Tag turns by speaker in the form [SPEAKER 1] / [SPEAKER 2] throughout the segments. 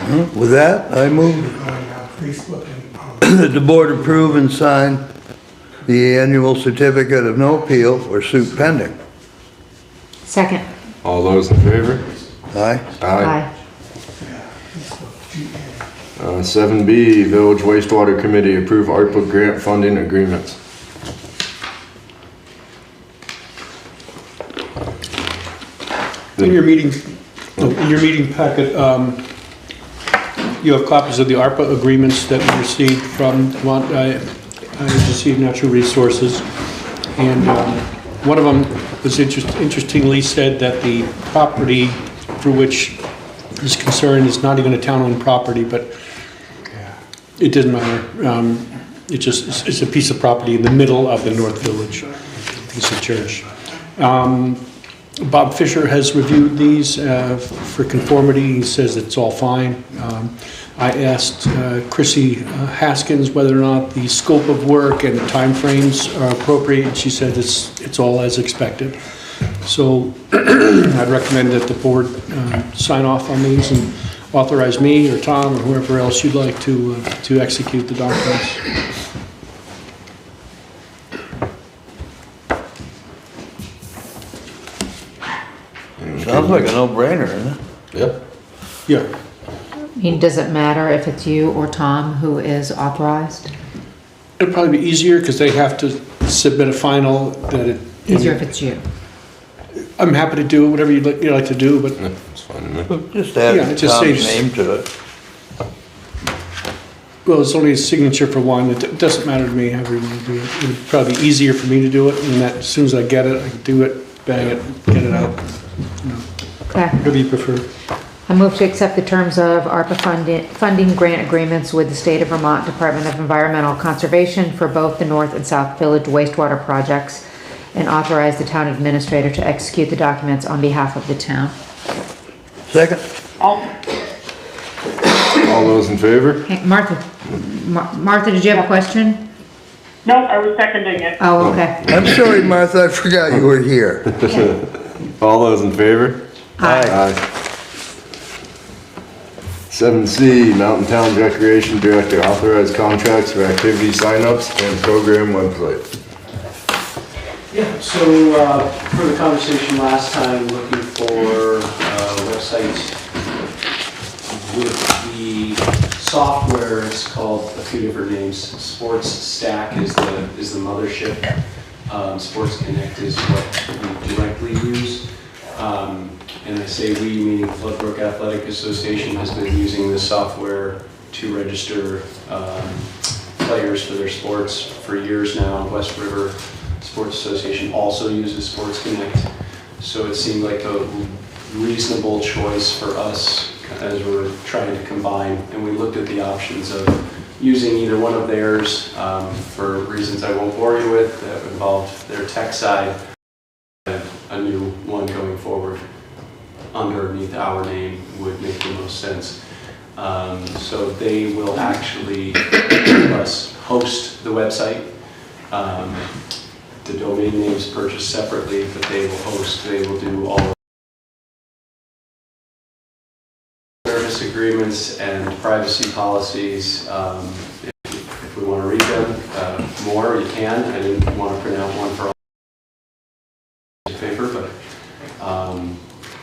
[SPEAKER 1] With that, I move that the board approve and sign the annual certificate of no appeal or suit pending.
[SPEAKER 2] Second.
[SPEAKER 3] All those in favor?
[SPEAKER 1] Aye?
[SPEAKER 2] Aye.
[SPEAKER 3] 7B, Village Wastewater Committee, approve ARPA grant funding agreements.
[SPEAKER 4] In your meeting packet, you have copies of the ARPA agreements that we received from Agency of Natural Resources. And one of them was interestingly said that the property for which is concerned is not even a town-owned property, but it doesn't matter. It's a piece of property in the middle of the North Village. I think it's a church. Bob Fisher has reviewed these for conformity. He says it's all fine. I asked Chrissy Haskins whether or not the scope of work and the timeframes are appropriate. She said it's all as expected. So I'd recommend that the board sign off on these and authorize me or Tom or whoever else you'd like to execute the documents.
[SPEAKER 1] Sounds like a no-brainer, isn't it?
[SPEAKER 3] Yep.
[SPEAKER 4] Yeah.
[SPEAKER 2] I mean, does it matter if it's you or Tom who is authorized?
[SPEAKER 4] It'd probably be easier because they have to submit a final that it.
[SPEAKER 2] Easier if it's you.
[SPEAKER 4] I'm happy to do whatever you'd like to do, but
[SPEAKER 3] Yeah, it's fine to me.
[SPEAKER 1] Just add
[SPEAKER 4] Yeah, it just
[SPEAKER 1] Tom's
[SPEAKER 4] saves-
[SPEAKER 1] name to it.
[SPEAKER 4] well, it's only a signature for one. It doesn't matter to me however you want to do it. It'd probably be easier for me to do it, and that as soon as I get it, I can do it, bang it, get it out.
[SPEAKER 2] Okay.
[SPEAKER 4] Whatever you prefer.
[SPEAKER 2] I move to accept the terms of ARPA funding grant agreements with the State of Vermont Department of Environmental Conservation for both the North and South Village wastewater projects and authorize the town administrator to execute the documents on behalf of the town.
[SPEAKER 1] Second?
[SPEAKER 3] All those in favor?
[SPEAKER 2] Hey, Martha, Martha, did you have a question?
[SPEAKER 5] No, I was seconding it.
[SPEAKER 2] Oh, okay.
[SPEAKER 1] I'm sorry, Martha, I forgot you were here.
[SPEAKER 3] All those in favor?
[SPEAKER 1] Aye.
[SPEAKER 3] 7C, Mountain Town Recreation Director, authorize contracts for activity signups and program website.
[SPEAKER 6] Yeah, so for the conversation last time, looking for a website with the software, it's called a few different names. Sports Stack is the mothership. Sports Connect is what we directly use. And I say we, meaning Floodbrook Athletic Association, has been using this software to register players for their sports for years now. West River Sports Association also uses Sports Connect. So it seemed like a reasonable choice for us as we're trying to combine. And we looked at the options of using either one of theirs for reasons I won't bore you with that involved their tech side. A new one going forward underneath our name would make the most sense. So they will actually let us host the website. The domain name is purchased separately, but they will host, they will do all of the service agreements and privacy policies. If we want to read them more, you can. I didn't want to print out one for all paper, but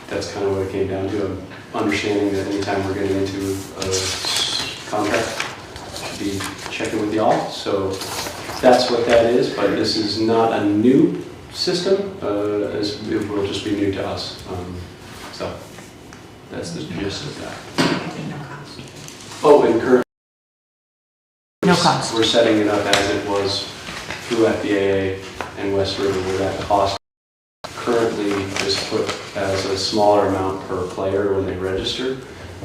[SPEAKER 6] that's kind of what it came down to. I'm understanding that anytime we're getting into a contract, I should be checking with y'all. So that's what that is, but this is not a new system, as it will just be new to us. So that's the gist of that. Oh, and currently,
[SPEAKER 2] No cost.
[SPEAKER 6] we're setting it up as it was through FBAA and West River, where that cost currently is put as a smaller amount per player when they register.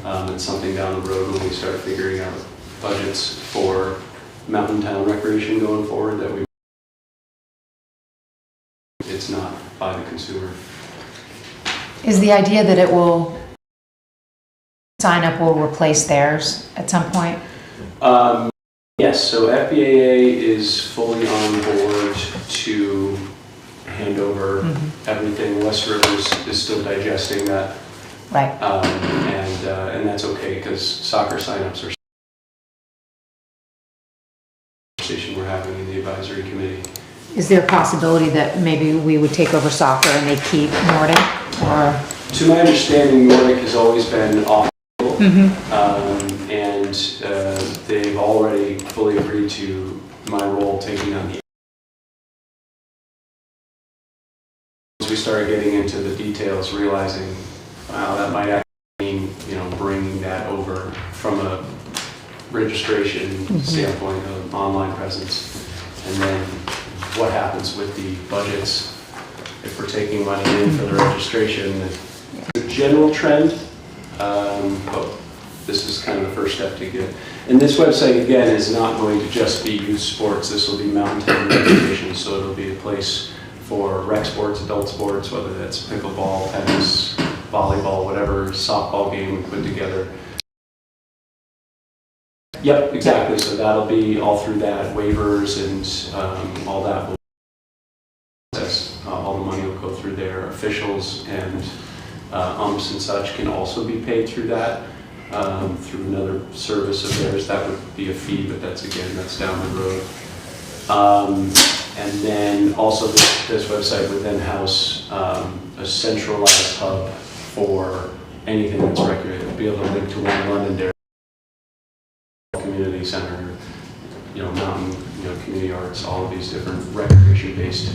[SPEAKER 6] It's something down the road when we start figuring out budgets for Mountain Town Recreation going forward that it's not by the consumer.
[SPEAKER 2] Is the idea that it will, sign up will replace theirs at some point?
[SPEAKER 6] Yes, so FBAA is fully on board to hand over everything. West Rivers is still digesting that.
[SPEAKER 2] Right.
[SPEAKER 6] And and that's okay, because soccer signups are conversation we're having in the advisory committee.
[SPEAKER 2] Is there a possibility that maybe we would take over soccer and they keep Nordic, or?
[SPEAKER 6] To my understanding, Nordic has always been off,
[SPEAKER 2] Mhm.
[SPEAKER 6] and they've already fully agreed to my role taking on the. Once we started getting into the details, realizing, wow, that might actually mean, bringing that over from a registration standpoint of online presence, and then what happens with the budgets if we're taking money in for the registration. The general trend, but this is kind of the first step to get. And this website, again, is not going to just be youth sports. This will be mountain town recreation, so it'll be a place for rec sports, adult sports, whether that's pickleball, tennis, volleyball, whatever softball game we put together. Yep, exactly. So that'll be all through that, waivers and all that will process. All the money will go through there. Officials and umps and such can also be paid through that, through another service of theirs. That would be a fee, but that's down the road. And then also this website would then house a centralized hub for anything that's recreated. Be able to link to one Londonderry community center, mountain, community arts, all of these different recreation-based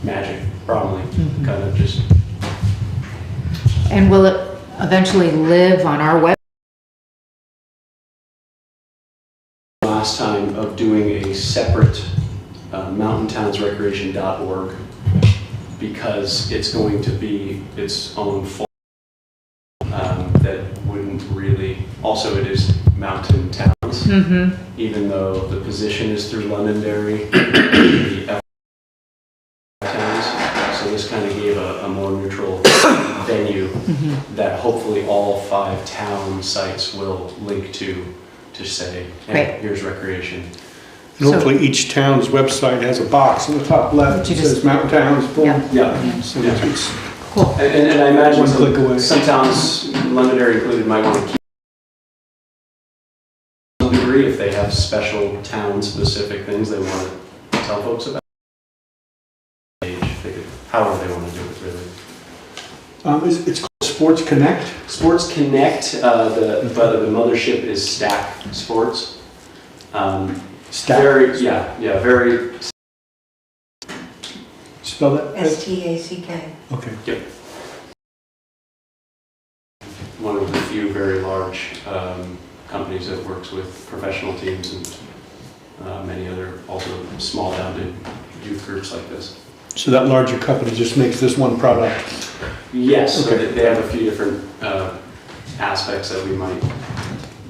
[SPEAKER 6] magic, probably, kind of just.
[SPEAKER 2] And will it eventually live on our web?
[SPEAKER 6] Last time of doing a separate mountaintownsrecreation.org, because it's going to be its own full, that wouldn't really, also it is mountain towns, even though the position is through Londonderry, the towns, so this kind of gave a more neutral venue that hopefully all 5 town sites will link to say, hey, here's recreation.
[SPEAKER 4] And hopefully each town's website has a box in the top left that says Mountain Towns, boom.
[SPEAKER 6] Yeah.
[SPEAKER 4] So it's
[SPEAKER 2] Cool.
[SPEAKER 6] And I imagine
[SPEAKER 4] One click away.
[SPEAKER 6] some towns, Londonderry included, might want to keep to some degree if they have special town-specific things they want to tell folks about. However they want to do it, really.
[SPEAKER 4] it's called Sports Connect.
[SPEAKER 6] Sports Connect, but the mothership is Stack Sports.
[SPEAKER 4] Stack?
[SPEAKER 6] Very.
[SPEAKER 4] Spell that?
[SPEAKER 7] STACK.
[SPEAKER 4] Okay.
[SPEAKER 6] Yep. One of the few very large companies that works with professional teams and many other also small down to youth groups like this.
[SPEAKER 4] So that larger company just makes this one product?
[SPEAKER 6] Yes, so
[SPEAKER 4] Okay.
[SPEAKER 6] they have a few different aspects that we might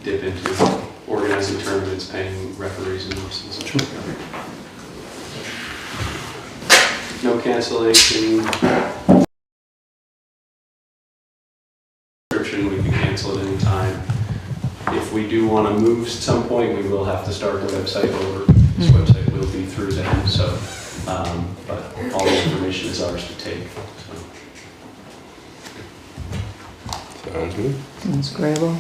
[SPEAKER 6] dip into. Organizing tournaments, paying referees and such like that. No cancellation. Subscription, we can cancel at any time. If we do want to move at some point, we will have to start the website over. This website will be through them, so, but all the information is ours to take. So.
[SPEAKER 3] Sounds good.
[SPEAKER 2] Sounds agreeable.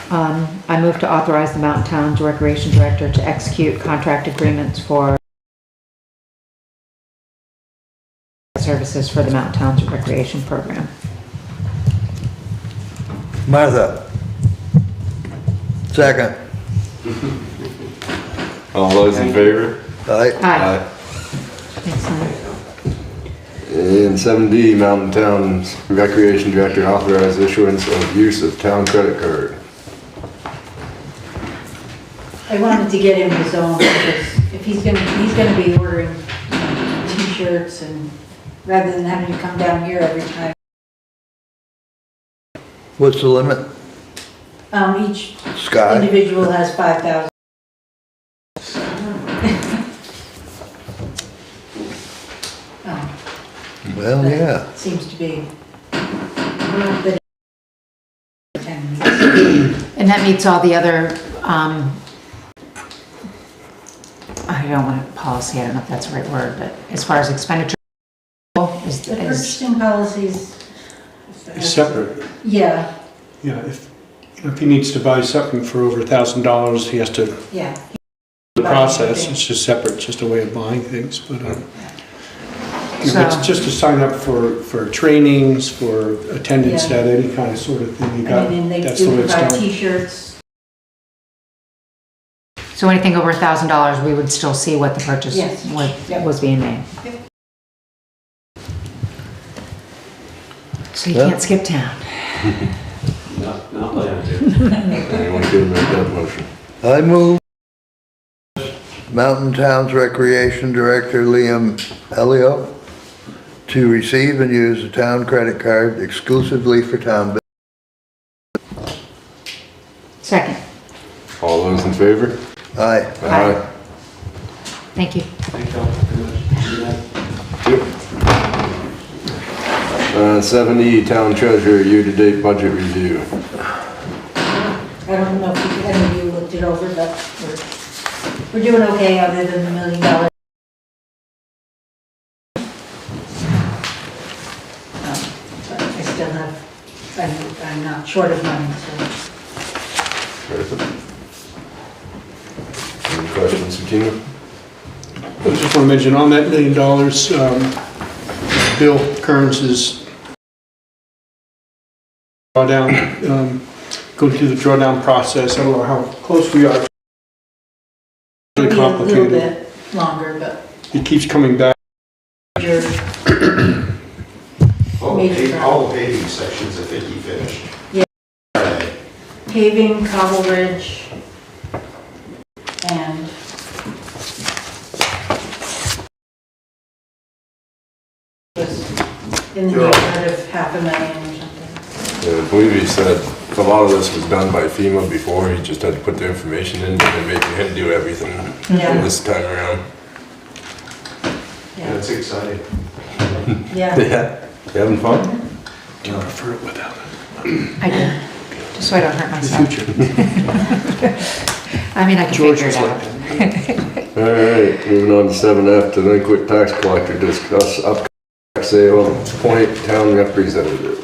[SPEAKER 2] I move to authorize the Mountain Towns Recreation Director to execute contract agreements for services for the Mountain Towns Recreation Program.
[SPEAKER 1] Martha. Second.
[SPEAKER 3] All those in favor?
[SPEAKER 1] Aye.
[SPEAKER 2] Aye. Excellent.
[SPEAKER 3] And 7D, Mountain Towns Recreation Director authorized issuance of use of town credit card.
[SPEAKER 7] I wanted to get him his own, because if he's gonna be ordering t-shirts and rather than having to come down here every time.
[SPEAKER 1] What's the limit?
[SPEAKER 7] Each
[SPEAKER 1] Sky?
[SPEAKER 7] individual has 5,000. Oh,
[SPEAKER 1] Well, yeah.
[SPEAKER 7] seems to be.
[SPEAKER 2] And that meets all the other, I don't want policy, I don't know if that's the right word, but as far as expenditure
[SPEAKER 7] The purchasing policies.
[SPEAKER 4] It's separate.
[SPEAKER 7] Yeah,
[SPEAKER 4] Yeah, if he needs to buy something for over $1,000, he has to,
[SPEAKER 7] Yeah.
[SPEAKER 4] the process, it's just separate, it's just a way of buying things, but, you know, it's just to sign up for trainings, for attendance
[SPEAKER 7] Yeah.
[SPEAKER 4] at any kind of sort of thing, you got,
[SPEAKER 7] And then they
[SPEAKER 4] that's the
[SPEAKER 7] do
[SPEAKER 4] way it's
[SPEAKER 7] provide
[SPEAKER 4] done.
[SPEAKER 7] t-shirts.
[SPEAKER 2] So anything over $1,000, we would still see what the purchase
[SPEAKER 7] Yes. Yep.
[SPEAKER 2] was being made. So you
[SPEAKER 1] Yeah.
[SPEAKER 2] can't skip town.
[SPEAKER 6] Not planning to.
[SPEAKER 3] Anyone can make that motion?
[SPEAKER 1] I move Mountain Towns Recreation Director Liam Elliott to receive and use a town credit card exclusively for town business.
[SPEAKER 2] Second.
[SPEAKER 3] All those in favor?
[SPEAKER 1] Aye.
[SPEAKER 2] Aye. Thank you.
[SPEAKER 6] Thank you all very much. Good night.
[SPEAKER 3] Yep. 7E, Town Treasurer, year-to-date budget review.
[SPEAKER 7] I don't know if any of you looked it over, but we're doing okay other than the $1 million. But I still have, I'm not short of money, so.
[SPEAKER 3] Perfect. Any questions, Tina?
[SPEAKER 4] I just want to mention, on that $1 million, Bill Kearns' drawdown, going through the drawdown process. I don't know how close we are. Really
[SPEAKER 7] Maybe a little
[SPEAKER 4] complicated.
[SPEAKER 7] bit longer, but
[SPEAKER 4] It keeps coming back.
[SPEAKER 7] you're,
[SPEAKER 8] All the paving sections, I think he finished.
[SPEAKER 7] Yeah.
[SPEAKER 8] Right.
[SPEAKER 7] paving, Cobble Ridge, and was in the neighborhood of $500,000 or something.
[SPEAKER 3] Yeah, I believe he said a lot of this was done by FEMA before, he just had to put the information in and making him do everything
[SPEAKER 7] Yeah.
[SPEAKER 3] this time around.
[SPEAKER 7] Yeah,
[SPEAKER 8] That's exciting.
[SPEAKER 7] yeah.
[SPEAKER 3] Yeah. You having fun?
[SPEAKER 4] Do you prefer it without
[SPEAKER 2] I do, just so I don't hurt
[SPEAKER 4] the
[SPEAKER 2] myself.
[SPEAKER 4] future?
[SPEAKER 2] I mean, I can
[SPEAKER 4] George
[SPEAKER 2] figure
[SPEAKER 3] Alright,
[SPEAKER 2] it out.
[SPEAKER 3] moving on to 7F, delinquent tax collector, discuss upcoming tax sale, appoint town representative.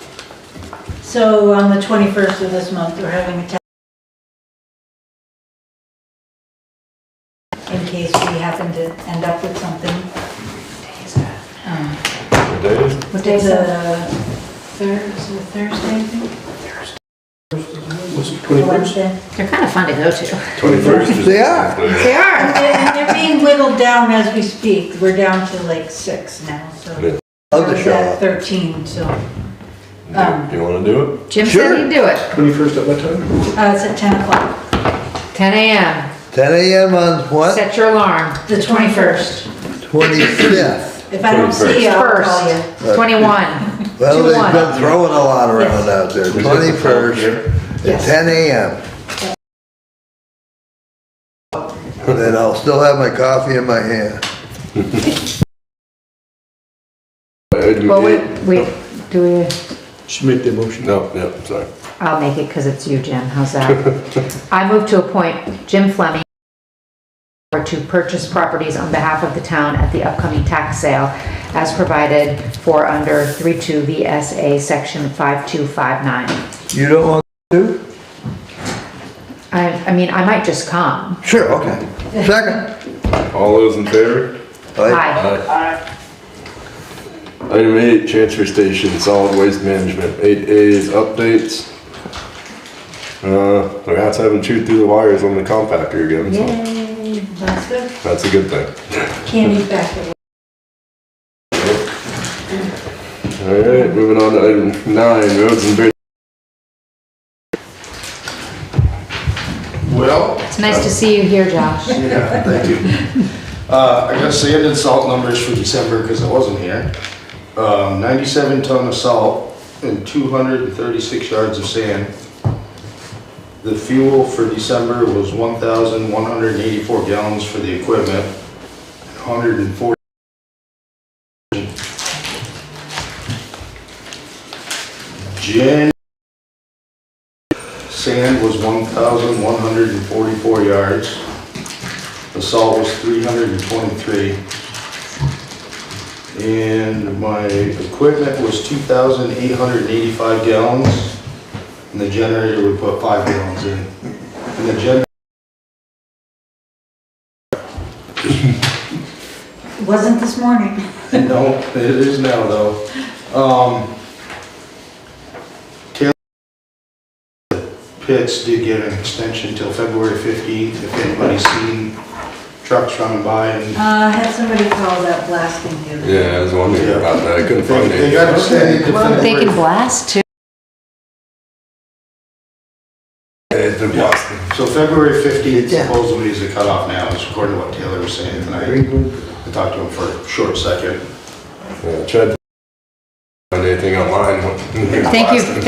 [SPEAKER 7] So on the 21st of this month, we're having a in case we happen to end up with something.
[SPEAKER 3] What day is it?
[SPEAKER 2] What day is it?
[SPEAKER 7] Thursday, I think?
[SPEAKER 4] Was it
[SPEAKER 7] Or
[SPEAKER 4] 21st?
[SPEAKER 7] Wednesday.
[SPEAKER 2] They're kind of fun to go to.
[SPEAKER 3] 21st is.
[SPEAKER 1] They are.
[SPEAKER 2] They are.
[SPEAKER 7] And they're being whittled down as we speak. We're down to like 6 now, so.
[SPEAKER 3] Yeah.
[SPEAKER 1] Love to
[SPEAKER 7] I was
[SPEAKER 1] show
[SPEAKER 7] at
[SPEAKER 1] up.
[SPEAKER 7] 13, so,
[SPEAKER 3] Do you wanna do it?
[SPEAKER 2] Jim
[SPEAKER 1] Sure.
[SPEAKER 2] said he'd do it.
[SPEAKER 4] 21st at what time?
[SPEAKER 7] it's at 10 o'clock,
[SPEAKER 2] 10 a.m.
[SPEAKER 1] 10 a.m. on what?
[SPEAKER 2] Set your alarm.
[SPEAKER 7] the 21st.
[SPEAKER 1] 25th.
[SPEAKER 7] If I don't see you, I'll call you.
[SPEAKER 2] First, 21.
[SPEAKER 1] Well, they've
[SPEAKER 2] 2-1.
[SPEAKER 1] been throwing a lot around out there. 21st at
[SPEAKER 7] Yes.
[SPEAKER 1] 10 a.m. And then I'll still have my coffee in my hand.
[SPEAKER 3] Item
[SPEAKER 2] Well,
[SPEAKER 3] eight.
[SPEAKER 2] do we,
[SPEAKER 4] Should make the motion.
[SPEAKER 3] No, sorry.
[SPEAKER 2] I'll make it because it's you, Jim. How's that? I move to appoint Jim Fleming to purchase properties on behalf of the town at the upcoming tax sale as provided for under 32 VSA section 5259.
[SPEAKER 1] You don't want to?
[SPEAKER 2] I mean, I might just come.
[SPEAKER 1] Sure, okay. Second.
[SPEAKER 3] All those in favor?
[SPEAKER 2] Hi.
[SPEAKER 3] Aye. Item 8, transfer station, solid waste management. 8A is updates. The rats haven't chewed through the wires on the compactor again, so
[SPEAKER 2] Yay.
[SPEAKER 7] That's good.
[SPEAKER 3] that's a good thing.
[SPEAKER 7] Can't eat back the
[SPEAKER 3] Alright, moving on to item 9, roads and bridges.
[SPEAKER 8] Well,
[SPEAKER 2] It's nice to see you here, Josh.
[SPEAKER 8] yeah, thank you. I got sand and salt numbers for December because I wasn't here. 97 ton of salt and 236 yards of sand. The fuel for December was 1,184 gallons for the equipment, 140. Sand was 1,144 yards. The salt was 323. And my equipment was 2,885 gallons. and the generator we put 5 gallons in. And the generator,
[SPEAKER 7] It wasn't this morning.
[SPEAKER 8] no, it is now though. Taylor Pitts did get an extension till February 15th, if anybody's seen trucks running by and
[SPEAKER 7] I had somebody call that blasting the other day.
[SPEAKER 3] Yeah, I was wondering about that. I couldn't find
[SPEAKER 8] they
[SPEAKER 3] it.
[SPEAKER 8] got extended to
[SPEAKER 2] They
[SPEAKER 8] February.
[SPEAKER 2] can blast too.
[SPEAKER 3] It's been Boston.
[SPEAKER 8] So February 15th supposedly is the cutoff now, is according to what Taylor was saying tonight. I talked to him for a short second.
[SPEAKER 3] Yeah, tried to find anything online.
[SPEAKER 2] Thank you for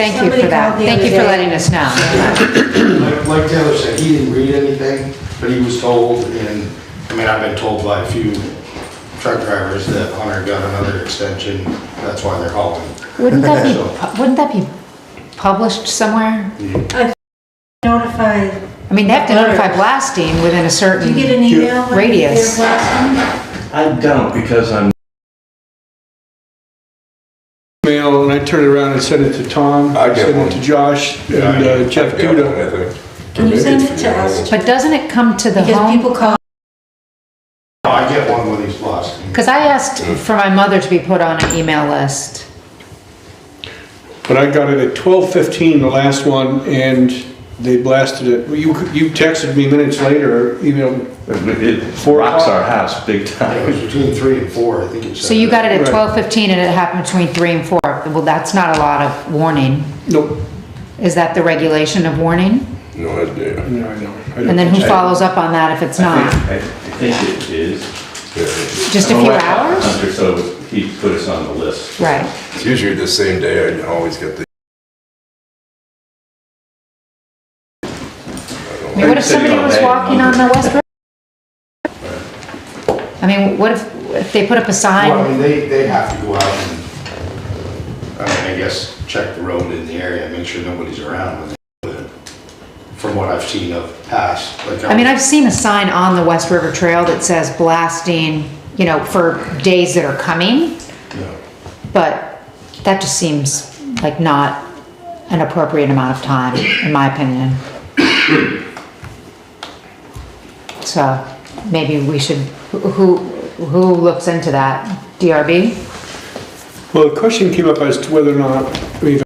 [SPEAKER 2] that. Thank you for letting us know.
[SPEAKER 8] Like Taylor said, he didn't read anything, but he was told, and, I mean, I've been told by a few truck drivers that Hunter got another extension, that's why they're hauling.
[SPEAKER 2] Wouldn't that be published somewhere?
[SPEAKER 7] Notify,
[SPEAKER 2] I mean, they have to notify blasting within a certain.
[SPEAKER 7] do you get an email when
[SPEAKER 2] Radius.
[SPEAKER 7] they're blasting?
[SPEAKER 9] I don't, because I'm
[SPEAKER 4] Mail, and I turned it around and sent it to Tom,
[SPEAKER 3] I get
[SPEAKER 4] sent
[SPEAKER 3] one.
[SPEAKER 4] it to Josh,
[SPEAKER 3] Yeah,
[SPEAKER 4] and Jeff
[SPEAKER 3] I got one,
[SPEAKER 4] Duda.
[SPEAKER 3] I think.
[SPEAKER 7] Can you
[SPEAKER 3] Maybe
[SPEAKER 7] send
[SPEAKER 3] it's
[SPEAKER 7] it
[SPEAKER 3] from
[SPEAKER 7] to
[SPEAKER 3] your
[SPEAKER 7] us?
[SPEAKER 3] home.
[SPEAKER 2] But doesn't it come to the
[SPEAKER 7] Because
[SPEAKER 2] home?
[SPEAKER 7] people call,
[SPEAKER 8] I get one when he's blasting.
[SPEAKER 2] Because I asked for my mother to be put on an email list.
[SPEAKER 4] But I got it at 12:15, the last one, and they blasted it. You texted me minutes later, emailed,
[SPEAKER 9] it
[SPEAKER 4] 4
[SPEAKER 9] rocks
[SPEAKER 4] o'clock.
[SPEAKER 9] our house big
[SPEAKER 8] It
[SPEAKER 9] time.
[SPEAKER 8] was between 3 and 4, I think it said.
[SPEAKER 2] So you got it at
[SPEAKER 4] Right.
[SPEAKER 2] 12:15 and it happened between 3 and 4. Well, that's not a lot of warning.
[SPEAKER 4] Nope.
[SPEAKER 2] Is that the regulation of warning?
[SPEAKER 3] No idea.
[SPEAKER 4] No, I know.
[SPEAKER 2] And then who follows up on that if it's not?
[SPEAKER 9] I think it is.
[SPEAKER 3] Yeah.
[SPEAKER 2] Just a few hours?
[SPEAKER 9] Hunter, so he put us on the list.
[SPEAKER 2] Right.
[SPEAKER 3] It's usually the same day. I always get the.
[SPEAKER 2] I mean, what if somebody was walking on the West River? I mean, what if they put up a
[SPEAKER 8] Well, I
[SPEAKER 2] sign?
[SPEAKER 8] mean, they have to go out and, I mean, I guess, check the road in the area, make sure nobody's around when they do it. From what I've seen of past, like.
[SPEAKER 2] I mean, I've seen a sign on the West River Trail that says blasting, you know, for days that are coming,
[SPEAKER 8] Yeah.
[SPEAKER 2] but that just seems like not an appropriate amount of time, in my opinion. So maybe we should, who looks into that? DRB?
[SPEAKER 4] Well, the question came up as to whether or not we've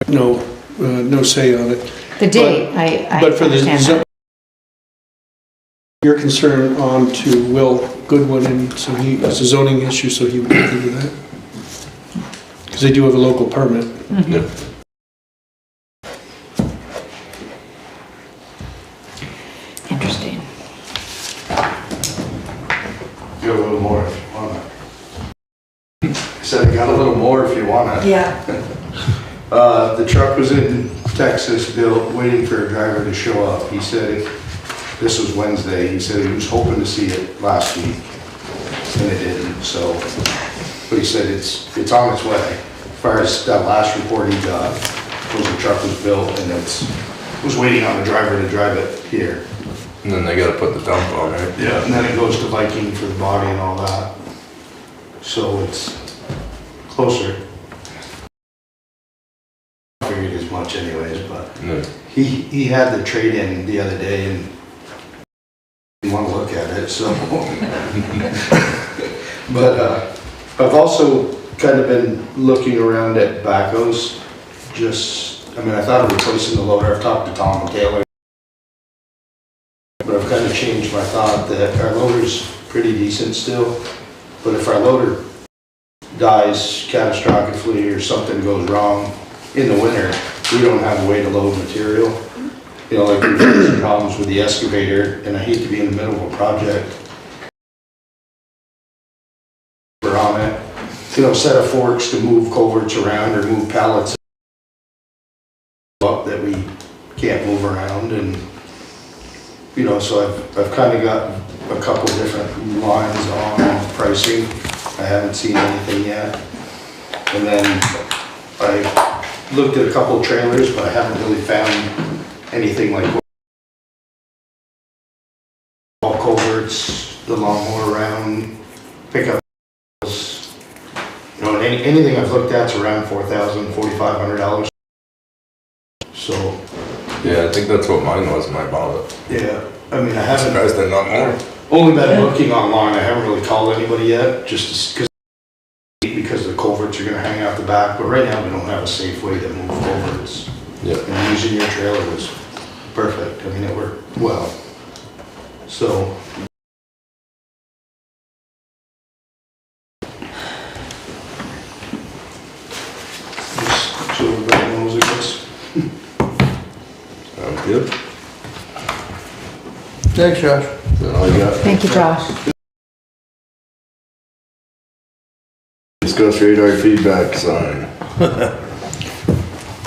[SPEAKER 4] no say on it.
[SPEAKER 2] The date, I
[SPEAKER 4] But for the,
[SPEAKER 2] understand that.
[SPEAKER 4] your concern on to Will Goodwin, and so it's a zoning issue, so he would look into that. Because they do have a local permit.
[SPEAKER 3] Yeah.
[SPEAKER 2] Interesting.
[SPEAKER 8] You have a little more if you want it. I said I got a little more if you want it.
[SPEAKER 7] yeah,
[SPEAKER 8] The truck was in Texas, built, waiting for a driver to show up. He said, this was Wednesday, he said he was hoping to see it last week, and it didn't, so. But he said it's on its way. As far as that last report he got, was the truck was built and was waiting on the driver to drive it here.
[SPEAKER 3] And then they gotta put the dump on, right?
[SPEAKER 8] Yeah. And then it goes to Viking for the body and all that. So it's closer. I figured as much anyways, but
[SPEAKER 3] Yeah.
[SPEAKER 8] he had the trade-in the other day and didn't want to look at it, so. But I've also kind of been looking around at backhoes. I thought of replacing the loader. I've talked to Tom and Taylor. But I've kind of changed my thought that our loader's pretty decent still. But if our loader dies catastrophically or something goes wrong in the winter, we don't have a way to load material. You know, like we've had some problems with the excavator, and I hate to be in the middle of a project. We're on it, you know, set of forks to move culverts around or move pallets up that we can't move around, and, you know, so I've kind of got a couple different lines on pricing. I haven't seen anything yet. And then I looked at a couple trailers, but I haven't really found anything like all culverts, the lawnmower around, pickup, you know, But anything I've looked at's around $4,000, $4,500. So,
[SPEAKER 3] Yeah, I think that's what mine was when I bought it.
[SPEAKER 8] yeah, I mean, I
[SPEAKER 3] I'm
[SPEAKER 8] haven't,
[SPEAKER 3] surprised they're not more.
[SPEAKER 8] only been looking online, I haven't really called anybody yet, just because the culverts are gonna hang out the back, but right now we don't have a safe way to move culverts.
[SPEAKER 3] Yeah.
[SPEAKER 8] And using your trailer was perfect, I mean, it worked well. So, just so everybody knows, I guess.
[SPEAKER 3] Sounds good.
[SPEAKER 1] Thanks, Josh.
[SPEAKER 3] Is that all you got?
[SPEAKER 2] Thank you, Josh.
[SPEAKER 3] Discuss radar feedback sign.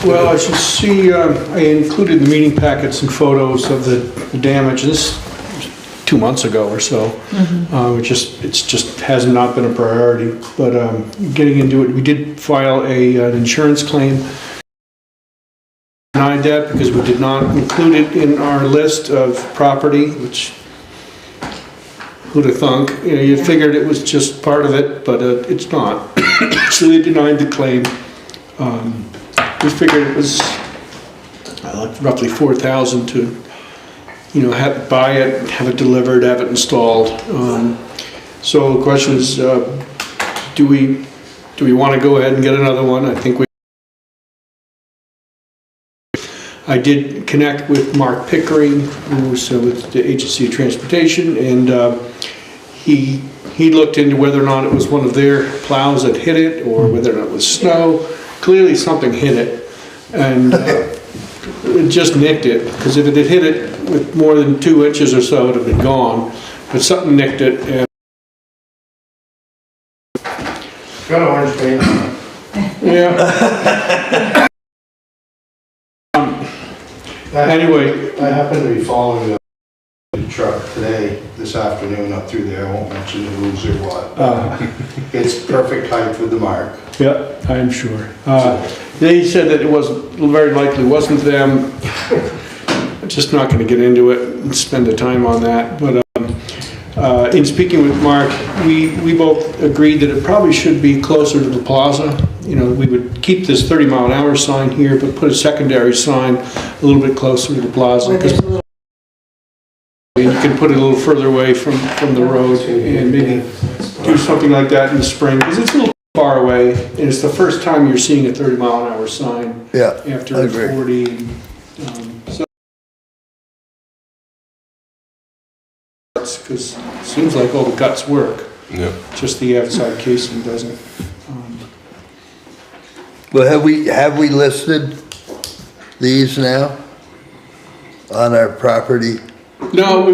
[SPEAKER 4] Well, as you see, I included in the meeting packets some photos of the damage. This was 2 months ago or so. It just has not been a priority, but getting into it, we did file an insurance claim. Denied that because we did not include it in our list of property, which who'd have thunk? You know, you figured it was just part of it, but it's not. So they denied the claim. We figured it was like roughly $4,000 to, you know, buy it, have it delivered, have it installed. So the question is, do we want to go ahead and get another one? I think I did connect with Mark Pickering, who's with the Agency of Transportation, and he looked into whether or not it was one of their plows that hit it or whether or not it was snow. Clearly something hit it, and it just nicked it, because if it had hit it with more than 2 inches or so, it would have been gone. But something nicked it, and
[SPEAKER 8] Got orange paint on it.
[SPEAKER 4] yeah. Anyway.
[SPEAKER 8] I happen to be following the truck today, this afternoon, up through there, I won't mention who's or what. It's perfect height with the mark.
[SPEAKER 4] Yeah, I am sure. They said that it was very likely wasn't them. I'm just not going to get into it and spend the time on that. But in speaking with Mark, we both agreed that it probably should be closer to the plaza. You know, we would keep this 30-mile-an-hour sign here, but put a secondary sign a little bit closer to the plaza.
[SPEAKER 7] Where there's a little,
[SPEAKER 4] You can put it a little further away from the road and maybe do something like that in the spring, because it's a little far away, and it's the first time you're seeing a 30-mile-an-hour sign
[SPEAKER 1] Yeah, I
[SPEAKER 4] after
[SPEAKER 1] agree.
[SPEAKER 4] 40. So, because it seems like all the guts work,
[SPEAKER 3] Yeah.
[SPEAKER 4] just the outside casing doesn't.
[SPEAKER 1] Well, have we listed these now on our property?
[SPEAKER 4] No,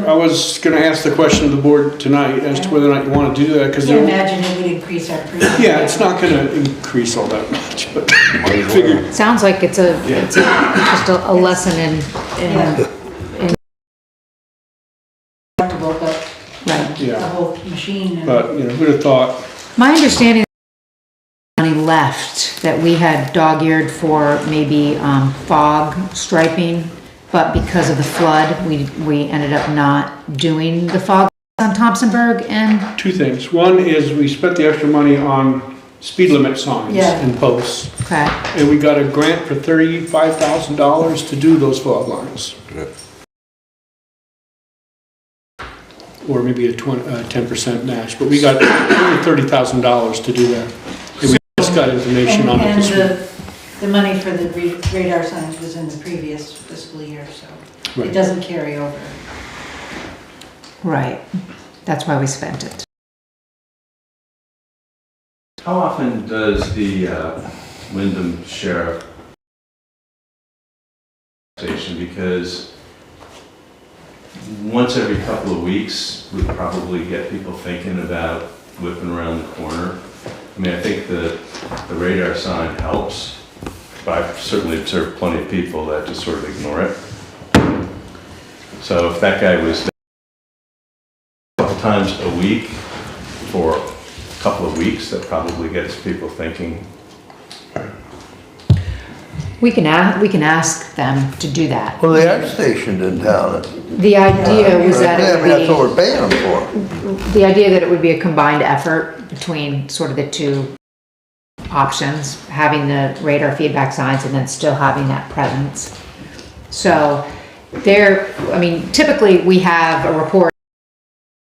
[SPEAKER 4] I was going to ask the question of the board tonight as to whether or not you want to do that,
[SPEAKER 7] I
[SPEAKER 4] because
[SPEAKER 7] can't imagine it would increase our premium.
[SPEAKER 4] yeah, it's not going to increase all that much, but I figured.
[SPEAKER 2] Sounds like it's just a lesson in,
[SPEAKER 7] Deductible, but
[SPEAKER 2] right.
[SPEAKER 7] the
[SPEAKER 4] Yeah,
[SPEAKER 7] whole machine and.
[SPEAKER 4] but, you know, who'd have thought?
[SPEAKER 2] My understanding money left that we had dog-eared for maybe fog striping, but because of the flood, we ended up not doing the fog on Thompsonburg and,
[SPEAKER 4] Two things. One is we spent the extra money on speed limit signs
[SPEAKER 7] Yeah.
[SPEAKER 4] and posts,
[SPEAKER 2] okay,
[SPEAKER 4] and we got a grant for $35,000 to do those fog lines.
[SPEAKER 3] Yeah.
[SPEAKER 4] Or maybe a 10% match, but we got $30,000 to do that. And we just got information on it
[SPEAKER 7] And
[SPEAKER 4] this week.
[SPEAKER 7] the money for the radar signs was in the previous fiscal year, so it
[SPEAKER 4] Right.
[SPEAKER 7] doesn't carry over.
[SPEAKER 2] right. That's why we spent it.
[SPEAKER 9] How often does the Wyndham Sheriff station? Because once every couple of weeks would probably get people thinking about whipping around the corner. I mean, I think the radar sign helps, but I've certainly observed plenty of people that just sort of ignore it. So if that guy was a couple times a week for a couple of weeks, that probably gets people thinking.
[SPEAKER 2] We can ask them to do that.
[SPEAKER 1] Well, they are stationed in town.
[SPEAKER 2] The idea was that
[SPEAKER 1] I
[SPEAKER 2] it
[SPEAKER 1] mean, that's what
[SPEAKER 2] would
[SPEAKER 1] we're paying them for.
[SPEAKER 2] be, the idea that it would be a combined effort between sort of the two options, having the radar feedback signs and then still having that presence. So I mean, typically we have a report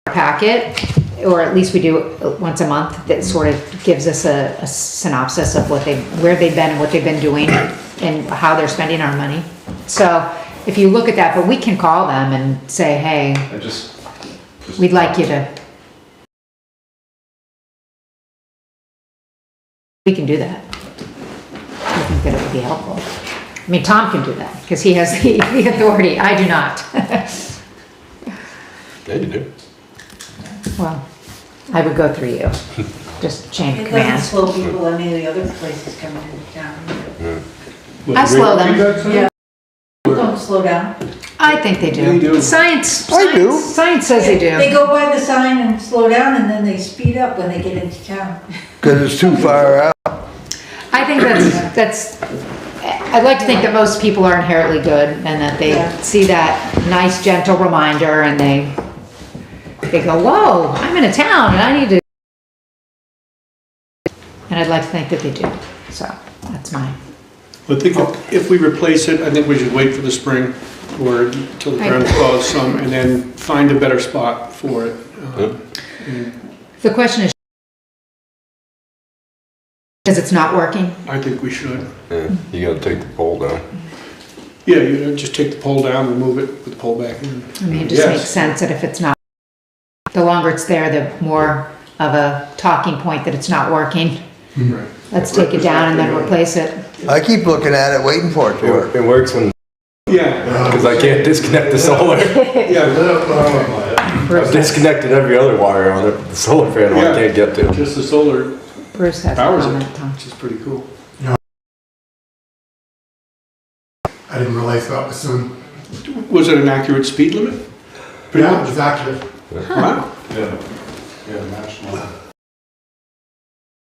[SPEAKER 2] packet, or at least we do once a month, that sort of gives us a synopsis of where they've been and what they've been doing and how they're spending our money. So if you look at that, but we can call them and say, hey,
[SPEAKER 9] I just
[SPEAKER 2] we'd like you to. We can do that. I think that it would be helpful. I mean, Tom can do that because he has the authority. I do not.
[SPEAKER 3] Yeah, you do.
[SPEAKER 2] Well, I would go through you. Just chain of
[SPEAKER 7] It doesn't
[SPEAKER 2] command.
[SPEAKER 7] slow people any of the other places coming into town.
[SPEAKER 3] Yeah.
[SPEAKER 2] I slow them.
[SPEAKER 7] Yeah. Don't slow down.
[SPEAKER 2] I think they do.
[SPEAKER 4] They do.
[SPEAKER 2] Science.
[SPEAKER 1] I do.
[SPEAKER 2] Science says they
[SPEAKER 7] They
[SPEAKER 2] do.
[SPEAKER 7] go by the sign and slow down, and then they speed up when they get into town.
[SPEAKER 1] Because it's too far out.
[SPEAKER 2] I think that's. I'd like to think that most people are inherently good and that they
[SPEAKER 7] Yeah.
[SPEAKER 2] see that nice, gentle reminder and they go, whoa, I'm in a town and I need to. And I'd like to think that they do. So that's mine.
[SPEAKER 4] I think if we replace it, I think we should wait for the spring or till the ground thaws some and then find a better spot for it.
[SPEAKER 2] The question is, because it's not working.
[SPEAKER 4] I think we should.
[SPEAKER 3] Yeah, you gotta take the pole down.
[SPEAKER 4] Yeah, you just take the pole down, remove it, put the pole back in.
[SPEAKER 2] I mean, it just
[SPEAKER 4] Yes.
[SPEAKER 2] makes sense that if it's not, the longer it's there, the more of a talking point that it's not working.
[SPEAKER 4] Right.
[SPEAKER 2] Let's take it down and then replace it.
[SPEAKER 1] I keep looking at it, waiting for it to work.
[SPEAKER 3] It works when,
[SPEAKER 4] Yeah,
[SPEAKER 3] because I can't disconnect the solar.
[SPEAKER 4] yeah,
[SPEAKER 3] I've disconnected every other wire on it, the solar panel I can't get to.
[SPEAKER 4] just the solar,
[SPEAKER 2] Bruce has a
[SPEAKER 4] Powers it.
[SPEAKER 2] comment, Tom.
[SPEAKER 4] which is pretty cool.
[SPEAKER 10] I didn't realize that was soon.
[SPEAKER 4] Was it an accurate speed limit?
[SPEAKER 10] Yeah, it was accurate.
[SPEAKER 4] Wow.
[SPEAKER 8] Yeah, national.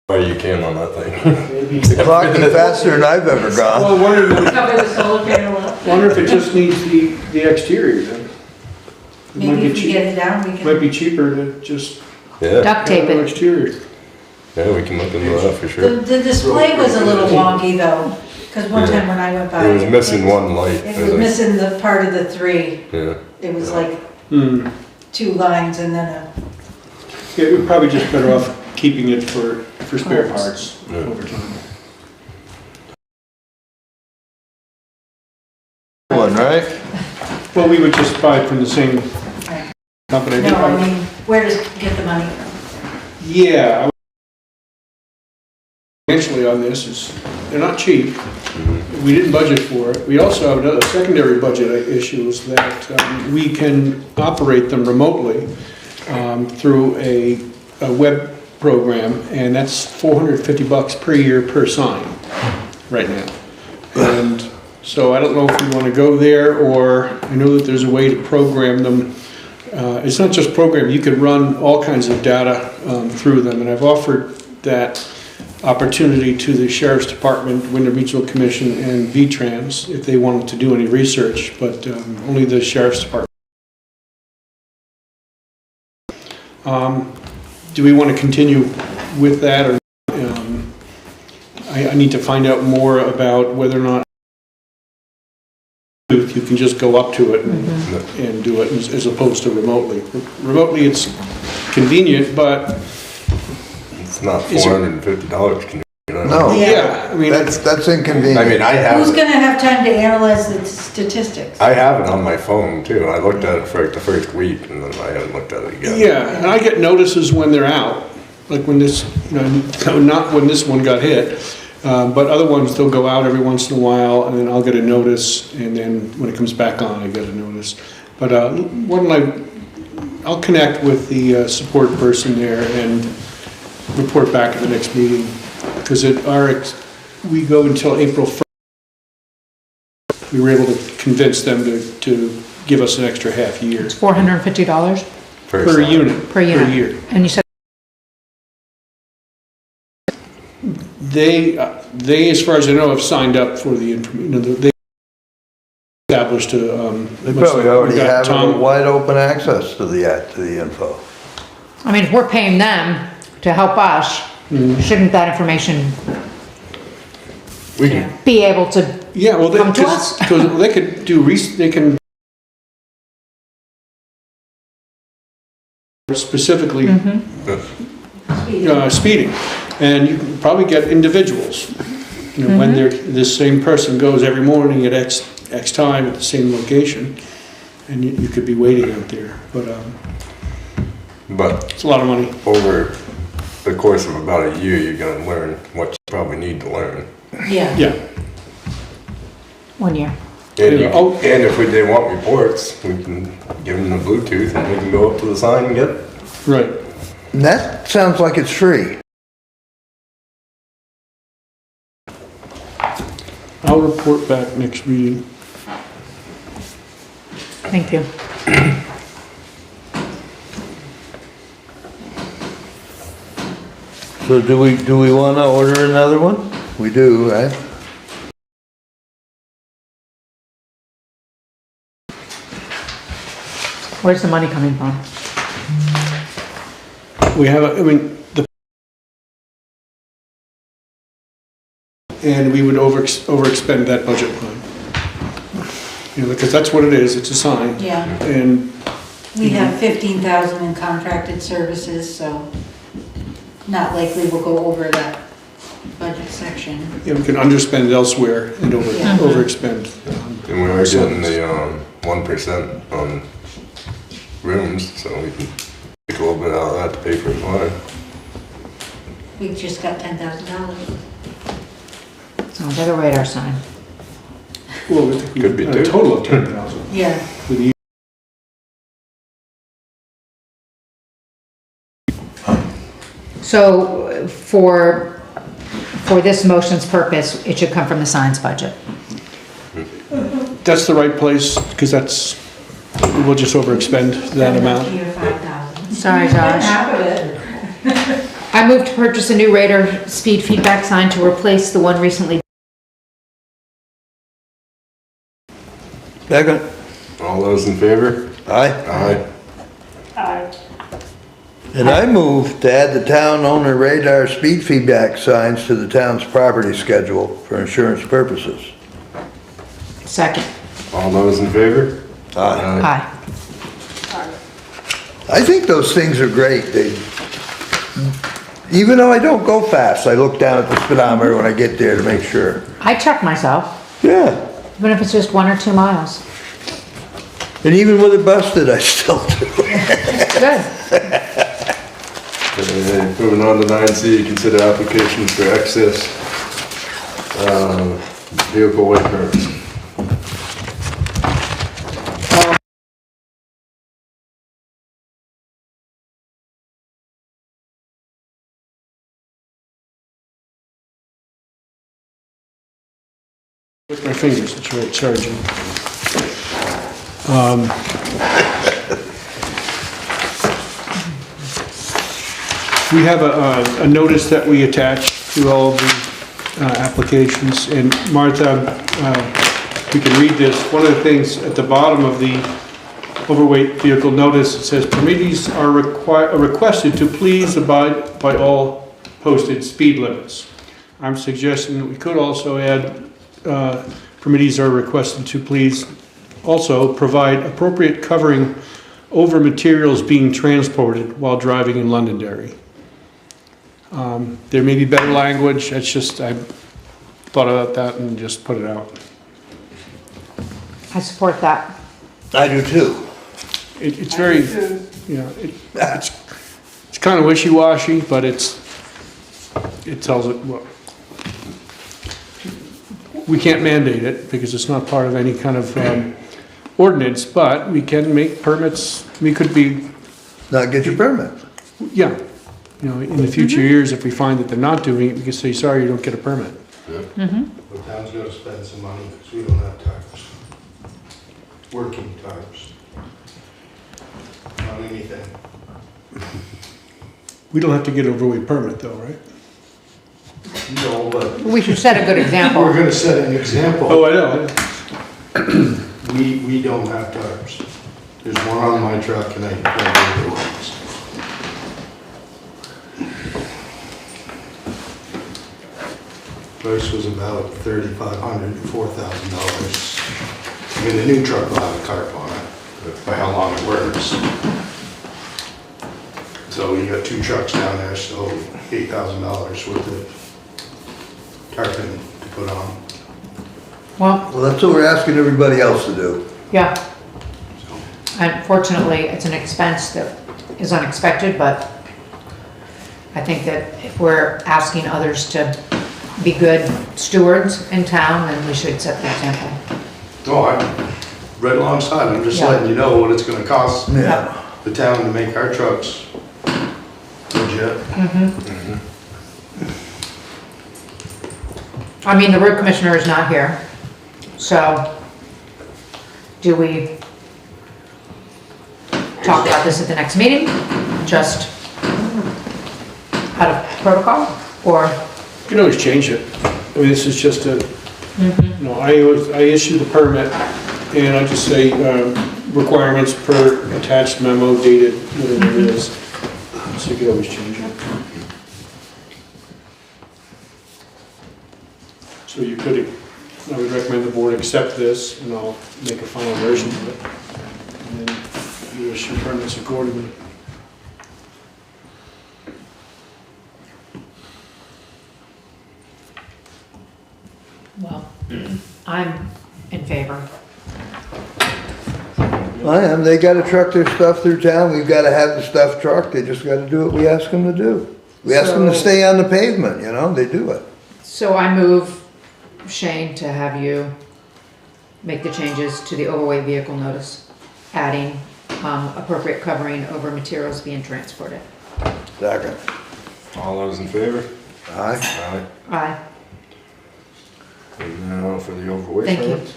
[SPEAKER 3] Or you can on that thing.
[SPEAKER 1] The clock is faster than I've ever gone.
[SPEAKER 4] Well, I wonder,
[SPEAKER 7] Cover the solar panel up.
[SPEAKER 4] wonder if it just needs the exterior then. It might
[SPEAKER 7] Maybe
[SPEAKER 4] be
[SPEAKER 7] if we
[SPEAKER 4] cheap-
[SPEAKER 7] get it down, we
[SPEAKER 4] Might
[SPEAKER 7] can.
[SPEAKER 4] be cheaper to just
[SPEAKER 3] Yeah,
[SPEAKER 2] Duct tape
[SPEAKER 4] have no
[SPEAKER 2] it.
[SPEAKER 4] exterior.
[SPEAKER 3] yeah, we can look into that for
[SPEAKER 7] The,
[SPEAKER 3] sure.
[SPEAKER 7] the display was a little wonky though, because one time when I went by.
[SPEAKER 3] It was missing one light.
[SPEAKER 7] It was missing the part of the three.
[SPEAKER 3] Yeah.
[SPEAKER 7] It was like
[SPEAKER 4] Hmm.
[SPEAKER 7] 2 lines and then a,
[SPEAKER 4] Yeah, we're probably just better off keeping it for spare parts
[SPEAKER 3] Yeah.
[SPEAKER 4] over time.
[SPEAKER 1] One, right?
[SPEAKER 4] Well, we would just buy it from the same company.
[SPEAKER 7] no, I mean, where does get the money from?
[SPEAKER 4] Yeah. Financially on this is, they're not cheap. We didn't budget for it. We also have another secondary budget issue is that we can operate them remotely through a web program, and that's $450 per year per sign right now. And so I don't know if you want to go there, or I know that there's a way to program them. It's not just program, you can run all kinds of data through them, and I've offered that opportunity to the Sheriff's Department, Winter Mutual Commission, and V-Trans if they wanted to do any research, but only the Sheriff's Department. Do we want to continue with that, or I need to find out more about whether or not you can just go up to it and do it as opposed to remotely. Remotely, it's convenient, but
[SPEAKER 3] It's not
[SPEAKER 4] Is it-
[SPEAKER 3] $450, can you know?
[SPEAKER 1] No,
[SPEAKER 4] yeah, I mean,
[SPEAKER 1] that's inconvenient.
[SPEAKER 3] I mean, I
[SPEAKER 7] Who's
[SPEAKER 3] have,
[SPEAKER 7] gonna have time to analyze the statistics?
[SPEAKER 3] I have it on my phone too. I looked at it for like the first week and then I haven't looked at it again.
[SPEAKER 4] yeah, and I get notices when they're out, like when this, not when this one got hit, but other ones, they'll go out every once in a while, and then I'll get a notice, and then when it comes back on, I get a notice. But I'll connect with the support person there and report back at the next meeting, because we go until April 1st. We were able to convince them to give us an extra half year
[SPEAKER 2] It's $450
[SPEAKER 4] per
[SPEAKER 3] sign.
[SPEAKER 4] unit.
[SPEAKER 2] per unit.
[SPEAKER 4] Per year.
[SPEAKER 2] And you said
[SPEAKER 4] They, as far as I know, have signed up for the information. They established a.
[SPEAKER 1] They probably already
[SPEAKER 4] we've got
[SPEAKER 1] have
[SPEAKER 4] Tom-
[SPEAKER 1] wide open access to the info.
[SPEAKER 2] I mean, if we're paying them to help us, Shouldn't that information
[SPEAKER 3] We can,
[SPEAKER 2] be able to,
[SPEAKER 4] Yeah, well,
[SPEAKER 2] Come to us?
[SPEAKER 4] because they could do, they can specifically speeding, and you can probably get individuals. You know, when this same person goes every morning at X time at the same location, and you could be waiting out there,
[SPEAKER 3] but
[SPEAKER 4] it's a lot of money.
[SPEAKER 3] over the course of about a year, you're gonna learn what you probably need to learn.
[SPEAKER 7] Yeah.
[SPEAKER 4] Yeah,
[SPEAKER 2] 1 year?
[SPEAKER 3] And,
[SPEAKER 4] Yeah, oh.
[SPEAKER 3] and if they want reports, we can give them the Bluetooth and they can go up to the sign and get it.
[SPEAKER 4] right.
[SPEAKER 1] And that sounds like it's free.
[SPEAKER 4] I'll report back next meeting.
[SPEAKER 2] Thank you.
[SPEAKER 1] So do we wanna order another one? We do, right?
[SPEAKER 2] Where's the money coming from?
[SPEAKER 4] We have, and we would overexpend that budget line. You know, because that's what it is, it's a sign.
[SPEAKER 7] Yeah,
[SPEAKER 4] And,
[SPEAKER 7] we have 15,000 in contracted services, so not likely we'll go over that budget section.
[SPEAKER 4] you know, we can underspend elsewhere and
[SPEAKER 7] Yeah.
[SPEAKER 4] overexpend.
[SPEAKER 3] And we are getting the 1% on rooms, so we can take a little bit out of that to pay for his water.
[SPEAKER 7] We just got $10,000.
[SPEAKER 2] Oh, there's a radar sign.
[SPEAKER 4] Well, we think we-
[SPEAKER 3] Could be
[SPEAKER 4] a
[SPEAKER 3] two.
[SPEAKER 4] total of 10,000.
[SPEAKER 7] Yeah,
[SPEAKER 4] with the-
[SPEAKER 2] So for this motion's purpose, it should come from the signs budget.
[SPEAKER 4] That's the right place, because we'll just overexpend that amount.
[SPEAKER 7] Up to your 5,000.
[SPEAKER 2] Sorry, Josh.
[SPEAKER 7] Half of it.
[SPEAKER 2] I move to purchase a new radar speed feedback sign to replace the one recently.
[SPEAKER 1] Second?
[SPEAKER 3] All those in favor?
[SPEAKER 1] Aye.
[SPEAKER 3] Aye.
[SPEAKER 5] Aye.
[SPEAKER 1] And I move to add the town owner radar speed feedback signs to the town's property schedule for insurance purposes.
[SPEAKER 2] Second.
[SPEAKER 3] All those in favor?
[SPEAKER 1] Aye.
[SPEAKER 2] Aye.
[SPEAKER 1] I think those things are great. Even though I don't go fast, I look down at the speedometer when I get there to make sure.
[SPEAKER 2] I check myself,
[SPEAKER 1] Yeah,
[SPEAKER 2] even if it's just 1 or 2 miles.
[SPEAKER 1] and even with it busted, I still do.
[SPEAKER 2] Good.
[SPEAKER 3] Moving on to 9C, consider applications for excess vehicle weight permits.
[SPEAKER 4] With my fingers, it's right, charging. We have a notice that we attach to all of the applications, and Martha, we can read this. One of the things at the bottom of the overweight vehicle notice, it says, permittees are requested to please abide by all posted speed limits. I'm suggesting that we could also add, permittees are requested to please also provide appropriate covering over materials being transported while driving in Londonderry. There may be better language, it's just, I thought about that and just put it out.
[SPEAKER 2] I support that.
[SPEAKER 1] I do too.
[SPEAKER 4] It's very, you know, it's kind of wishy-washy, but it tells it, well, we can't mandate it because it's not part of any kind of ordinance, but we can make permits, we could be,
[SPEAKER 1] Not get your permit.
[SPEAKER 4] yeah, you know, in the future years, if we find that they're not doing it, we can say, sorry, you don't get a permit.
[SPEAKER 8] The town's gotta spend some money because we don't have tires. Working tires. Not anything.
[SPEAKER 4] We don't have to get an overweight permit though, right?
[SPEAKER 8] No, but
[SPEAKER 2] We should set a good
[SPEAKER 8] we're
[SPEAKER 2] example.
[SPEAKER 8] gonna set an example.
[SPEAKER 4] Oh, I know.
[SPEAKER 8] We don't have tires. There's one on my truck and I don't know what it is. Price was about $3,500 to $4,000. I mean, the new truck will have a tarp on it, by how long it works. So you got 2 trucks down there, so $8,000 worth of tarping to put on.
[SPEAKER 2] Well,
[SPEAKER 1] Well, that's what we're asking everybody else to do.
[SPEAKER 2] yeah. Unfortunately, it's an expense that is unexpected, but I think that if we're asking others to be good stewards in town, then we should set the example.
[SPEAKER 8] Oh, I'm right alongside, I'm just
[SPEAKER 2] Yeah.
[SPEAKER 8] letting you know what it's gonna cost
[SPEAKER 1] Yeah.
[SPEAKER 8] the town to make our trucks legit.
[SPEAKER 2] I mean, the road commissioner is not here, so do we talk about this at the next meeting? Just out of protocol, or?
[SPEAKER 4] You can always change it. I mean, this is just a, I issue the permit and I just say, requirements per attached memo dated, whatever it is. So you can always change it. So you could, I would recommend the board accept this and I'll make a final version of it. And then you issue permits accordingly.
[SPEAKER 2] Well, I'm in favor.
[SPEAKER 1] I am, they gotta truck their stuff through town, we've gotta have the stuff trucked, they just gotta do what we ask them to do. We ask them to
[SPEAKER 2] So-
[SPEAKER 1] stay on the pavement, you know, they do it.
[SPEAKER 2] So I move, Shane, to have you make the changes to the overweight vehicle notice, adding appropriate covering over materials being transported.
[SPEAKER 1] Second.
[SPEAKER 3] All those in favor?
[SPEAKER 1] Aye.
[SPEAKER 3] Aye.
[SPEAKER 2] Aye.
[SPEAKER 3] And now for the overweight
[SPEAKER 2] Thank you.
[SPEAKER 3] permits.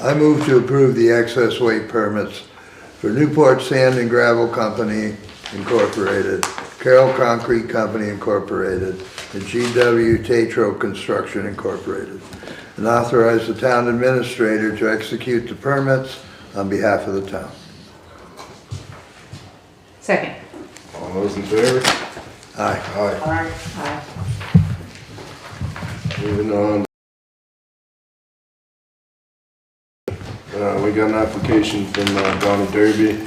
[SPEAKER 1] I move to approve the excess weight permits for Newport Sand and Gravel Company Incorporated, Carroll Concrete Company Incorporated, and GW Tatro Construction Incorporated, and authorize the town administrator to execute the permits on behalf of the town.
[SPEAKER 2] Second.
[SPEAKER 3] All those in favor?
[SPEAKER 1] Aye.
[SPEAKER 3] Aye.
[SPEAKER 2] Aye.
[SPEAKER 3] Moving on. We got an application from Donnie Derby.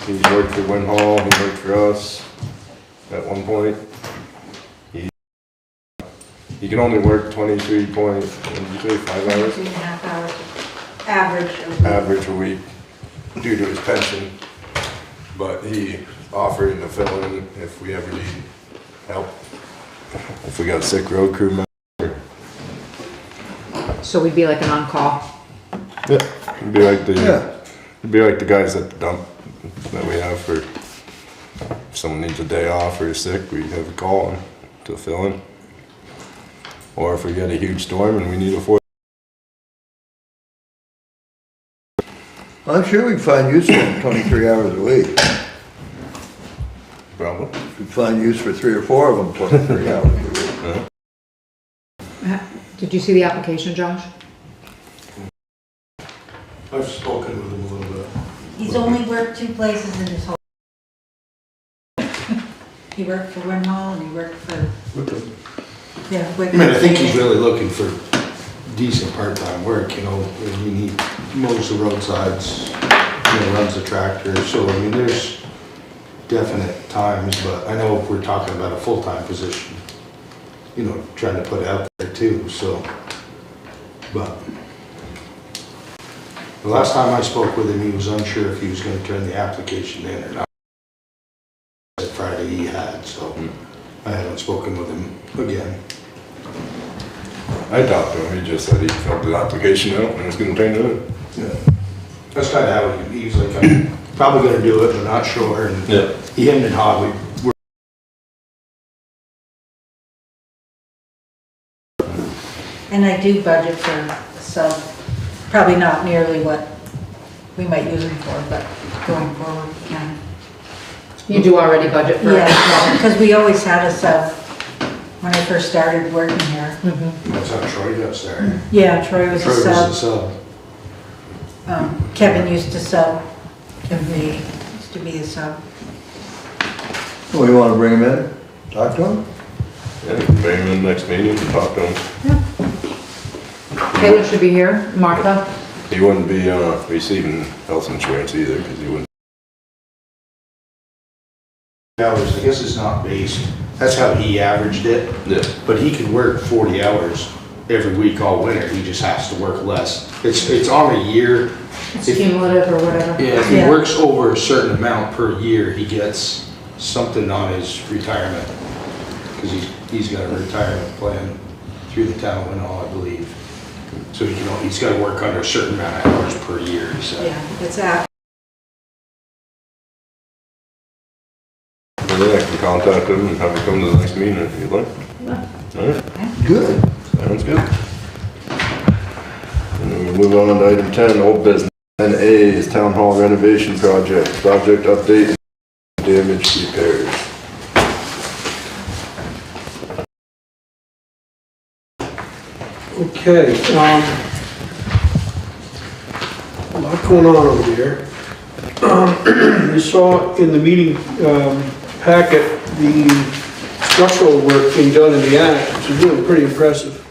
[SPEAKER 3] He's worked for Win Hall, he worked for us at one point. He can only work 23.5 hours
[SPEAKER 7] 2.5 hours average.
[SPEAKER 3] average a week due to his pension. But he offered to fill in if we ever need help. If we got a sick road crew member.
[SPEAKER 2] So we'd be like an on-call.
[SPEAKER 3] Yeah, it'd be like
[SPEAKER 1] Yeah.
[SPEAKER 3] the guys at the dump that we have for, if someone needs a day off or is sick, we have a call to fill in. Or if we get a huge storm and we need a fourth.
[SPEAKER 1] I'm sure we can find use for them 23 hours a week.
[SPEAKER 3] Problem.
[SPEAKER 1] We can find use for 3 or 4 of them 23 hours a week.
[SPEAKER 2] Did you see the application, Josh?
[SPEAKER 8] I've spoken with him a little bit.
[SPEAKER 7] He's only worked 2 places in his whole. He worked for Win Hall and he worked for, yeah.
[SPEAKER 8] I mean, I think he's really looking for decent part-time work, you know, when he mows the roadsides, you know, runs the tractor, so, I mean, there's definite times, but I know if we're talking about a full-time position, you know, trying to put it out there too, so, but the last time I spoke with him, he was unsure if he was gonna turn the application in or not. Friday he had, so I haven't spoken with him again.
[SPEAKER 3] I talked to him, he just said he filled the application out and was gonna turn it in.
[SPEAKER 8] Yeah. That's kinda how he was like, I'm probably gonna do it, but not sure, and
[SPEAKER 3] Yeah.
[SPEAKER 8] he and Hog, we
[SPEAKER 7] And I do budget for sub, probably not nearly what we might use him for, but going forward, yeah.
[SPEAKER 2] You do already budget for it?
[SPEAKER 7] Yeah, because we always had a sub when I first started working here.
[SPEAKER 8] that's how Troy got started.
[SPEAKER 7] Yeah, Troy was
[SPEAKER 8] Troy
[SPEAKER 7] a
[SPEAKER 8] was the
[SPEAKER 7] sub.
[SPEAKER 8] sub.
[SPEAKER 7] Kevin used to sub, and me used to be a sub.
[SPEAKER 1] We wanna bring him in, talk to him?
[SPEAKER 3] Yeah, bring him in next meeting and talk to him.
[SPEAKER 2] Taylor should be here, Martha.
[SPEAKER 3] He wouldn't be, receiving health insurance either, because he wouldn't.
[SPEAKER 8] Hours, I guess it's not based, that's how he averaged it,
[SPEAKER 3] Yeah.
[SPEAKER 8] but he could work 40 hours every week all winter, he just has to work less. It's on a year.
[SPEAKER 2] It's cumulative or whatever.
[SPEAKER 8] Yeah, if he
[SPEAKER 7] Yeah.
[SPEAKER 8] works over a certain amount per year, he gets something on his retirement. Because he's got a retirement plan through the town and all, I believe. So, you know, he's got to work under a certain amount of hours per year, he said.
[SPEAKER 7] Yeah, it's that.
[SPEAKER 3] And then I can contact him and have him come to the next meeting if you'd like. Alright,
[SPEAKER 1] Good.
[SPEAKER 3] sounds good. And then we'll move on to item 10, old business. 10A is Town Hall renovation project update, and damage repairs.
[SPEAKER 4] Okay, a lot going on over here. You saw in the meeting packet, the structural work being done in the attic, which is really pretty impressive.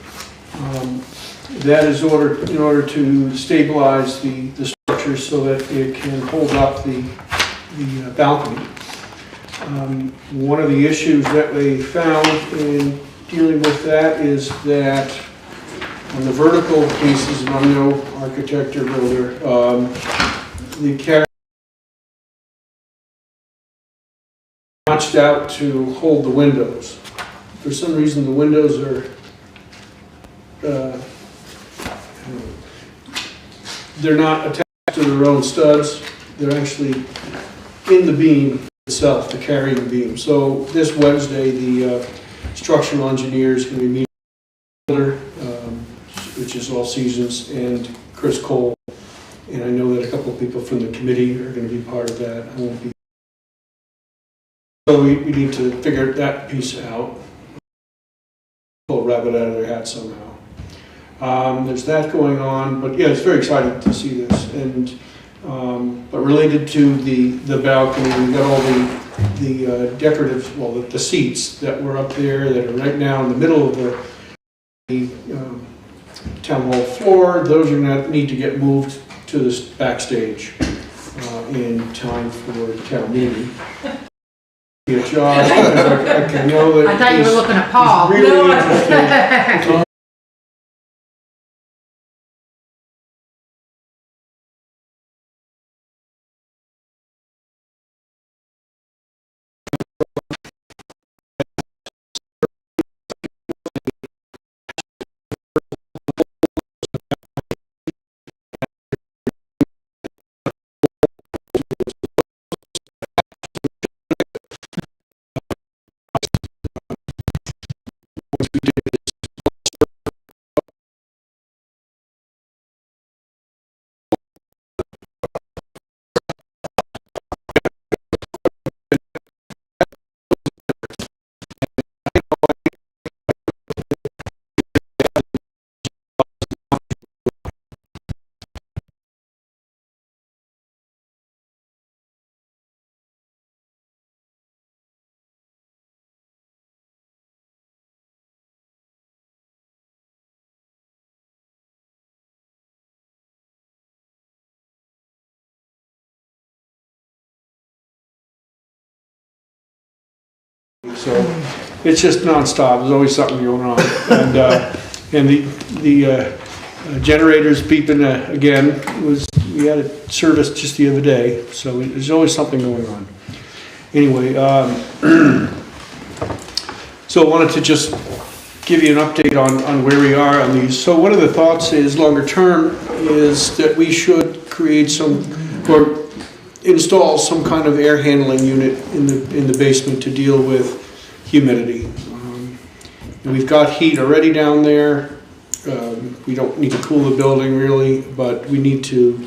[SPEAKER 4] That is in order to stabilize the structure so that it can hold up the balcony. One of the issues that they found in dealing with that is that on the vertical pieces, and I'm no architect or builder, the carry notched out to hold the windows. For some reason, the windows are they're not attached to their own studs. They're actually in the beam itself, the carrying beam. So this Wednesday, the structural engineer is going to be meeting with which is All Seasons, and Chris Cole. And I know that a couple of people from the committee are going to be part of that. I won't be. So we need to figure that piece out. Pull a rabbit out of their hat somehow. There's that going on, but yeah, it's very exciting to see this. And but related to the balcony, we got all the decorative, well, the seats that were up there that are right now in the middle of the town hall floor. Those are going to need to get moved to this backstage in time for town meeting. Yeah, Josh, I know that.
[SPEAKER 2] I thought you were
[SPEAKER 4] he's-
[SPEAKER 2] looking at Paul.
[SPEAKER 4] he's really interested. So it's just nonstop. There's always something going on, and the generators beeping again. We had a service just the other day, so there's always something going on. Anyway, so I wanted to just give you an update on where we are on these. So one of the thoughts is longer term is that we should create some or install some kind of air handling unit in the basement to deal with humidity. And we've got heat already down there. We don't need to cool the building really, but we need to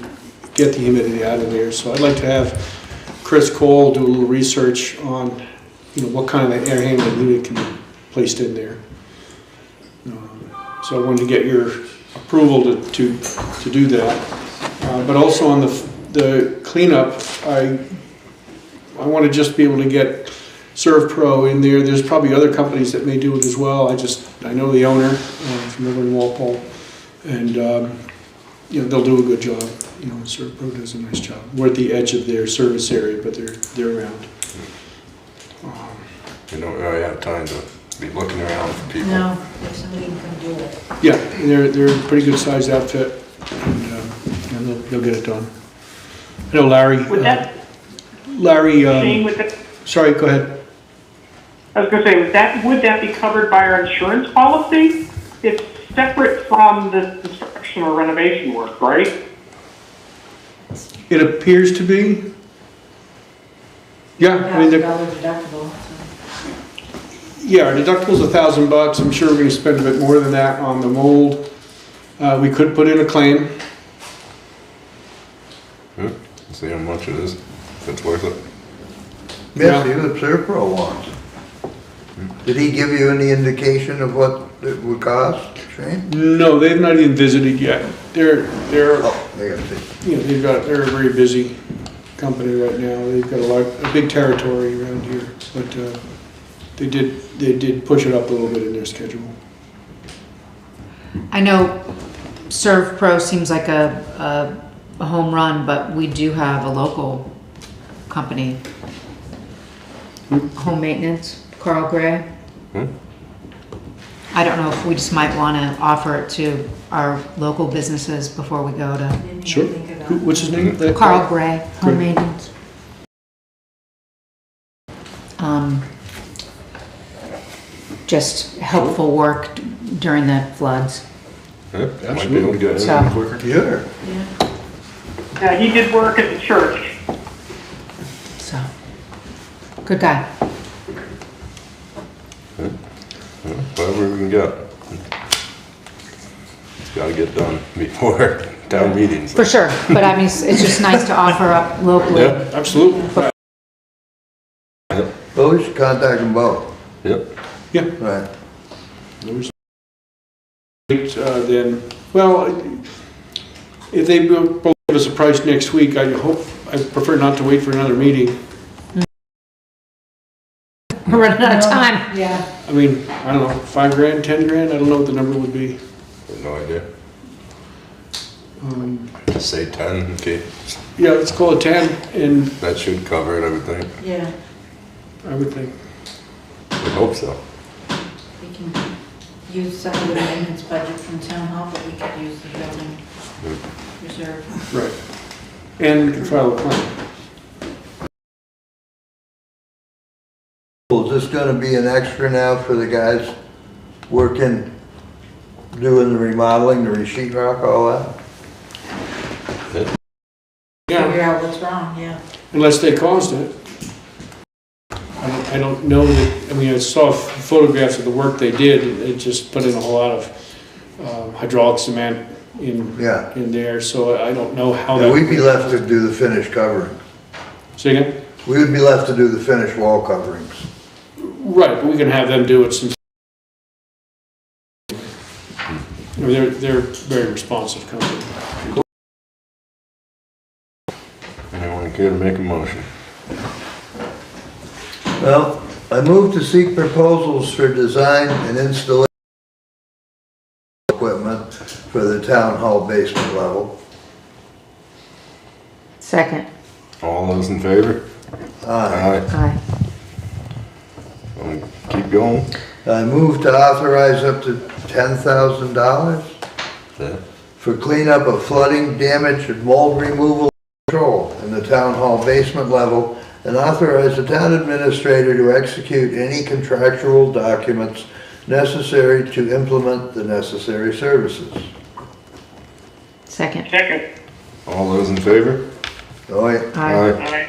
[SPEAKER 4] get the humidity out of there. So I'd like to have Chris Cole do a little research on, what kind of air handling unit can be placed in there. So I wanted to get your approval to do that. But also on the cleanup, I want to just be able to get ServPro in there. There's probably other companies that may do it as well. I know the owner from over in Walpole, and you know, they'll do a good job. You know, ServPro does a nice job. We're at the edge of their service area, but they're around.
[SPEAKER 3] You don't really have time to be looking around for people.
[SPEAKER 7] No, if somebody can come do it.
[SPEAKER 4] Yeah, they're a pretty good sized outfit, and they'll get it done. I know Larry.
[SPEAKER 5] Would that,
[SPEAKER 4] Larry.
[SPEAKER 5] Shane,
[SPEAKER 4] Sorry, go ahead.
[SPEAKER 5] I was gonna say, would that be covered by our insurance policy? It's separate from the construction or renovation work, right?
[SPEAKER 4] It appears to be. Yeah, I mean,
[SPEAKER 7] $1,000 deductible. So.
[SPEAKER 4] yeah, our deductible's $1,000. I'm sure we're going to spend a bit more than that on the mold. We could put in a claim.
[SPEAKER 3] See how much it is, if it's worth it.
[SPEAKER 1] Yes, see what Serpro wants. Did he give you any indication of what it would cost, Shane?
[SPEAKER 4] No, they've not even visited yet. They're
[SPEAKER 1] Oh, they gotta see.
[SPEAKER 4] you know, they're a very busy company right now. They've got a big territory around here, but they did push it up a little bit in their schedule.
[SPEAKER 2] I know ServPro seems like a home run, but we do have a local company, home maintenance, Carl Gray. I don't know if we just might want to offer it to our local businesses before we go to
[SPEAKER 7] Didn't
[SPEAKER 4] Sure.
[SPEAKER 7] even think about
[SPEAKER 4] Who,
[SPEAKER 7] it.
[SPEAKER 4] what's his name?
[SPEAKER 2] Carl Gray, home
[SPEAKER 4] Gray.
[SPEAKER 2] maintenance. Just helpful work during the floods.
[SPEAKER 3] Yeah, might be able to get it
[SPEAKER 2] So-
[SPEAKER 3] in quicker.
[SPEAKER 1] Sure.
[SPEAKER 7] Yeah.
[SPEAKER 5] Yeah, he did work at the church.
[SPEAKER 2] So, good guy.
[SPEAKER 3] Whatever we can get. It's gotta get done before town meetings.
[SPEAKER 2] For sure, but I mean, it's just nice to offer up locally.
[SPEAKER 4] Yeah, absolutely.
[SPEAKER 1] Well, we should contact them both.
[SPEAKER 3] Yep.
[SPEAKER 4] Yeah.
[SPEAKER 1] Right.
[SPEAKER 4] Then, well, if they both give us a price next week, I prefer not to wait for another meeting.
[SPEAKER 2] We're running out of time.
[SPEAKER 7] Yeah.
[SPEAKER 4] I mean, I don't know, $5,000, $10,000, I don't know what the number would be.
[SPEAKER 3] I have no idea. Just say 10, okay.
[SPEAKER 4] Yeah, let's call it 10, and
[SPEAKER 3] That should cover it, I would think.
[SPEAKER 7] Yeah,
[SPEAKER 4] I would think.
[SPEAKER 3] I hope so.
[SPEAKER 7] we can use some of the maintenance budget from town hall, but we could use the building reserve.
[SPEAKER 4] Right. And we can file a claim.
[SPEAKER 1] Is this gonna be an extra now for the guys working, doing the remodeling, the sheetrock, all that?
[SPEAKER 4] Yeah,
[SPEAKER 7] Figure out what's wrong, yeah.
[SPEAKER 4] unless they caused it. I don't know that, I mean, I saw photographs of the work they did, they just put in a whole lot of hydraulic cement
[SPEAKER 1] Yeah.
[SPEAKER 4] in there, so I don't know how
[SPEAKER 1] Yeah,
[SPEAKER 4] that.
[SPEAKER 1] we'd be left to do the finished covering.
[SPEAKER 4] Say again?
[SPEAKER 1] We would be left to do the finished wall coverings.
[SPEAKER 4] Right, but we can have them do it since they're a very responsive company.
[SPEAKER 3] Anyone care to make a motion?
[SPEAKER 1] Well, I move to seek proposals for design and installation equipment for the town hall basement level.
[SPEAKER 2] Second.
[SPEAKER 3] All those in favor?
[SPEAKER 1] Aye.
[SPEAKER 2] Aye.
[SPEAKER 3] Keep going.
[SPEAKER 1] I move to authorize up to $10,000
[SPEAKER 3] Yeah.
[SPEAKER 1] for cleanup of flooding, damage, and mold removal control in the town hall basement level, and authorize the town administrator to execute any contractual documents necessary to implement the necessary services.
[SPEAKER 2] Second.
[SPEAKER 5] Second.
[SPEAKER 3] All those in favor?
[SPEAKER 1] Oh, yeah.
[SPEAKER 2] Aye.
[SPEAKER 5] Aye.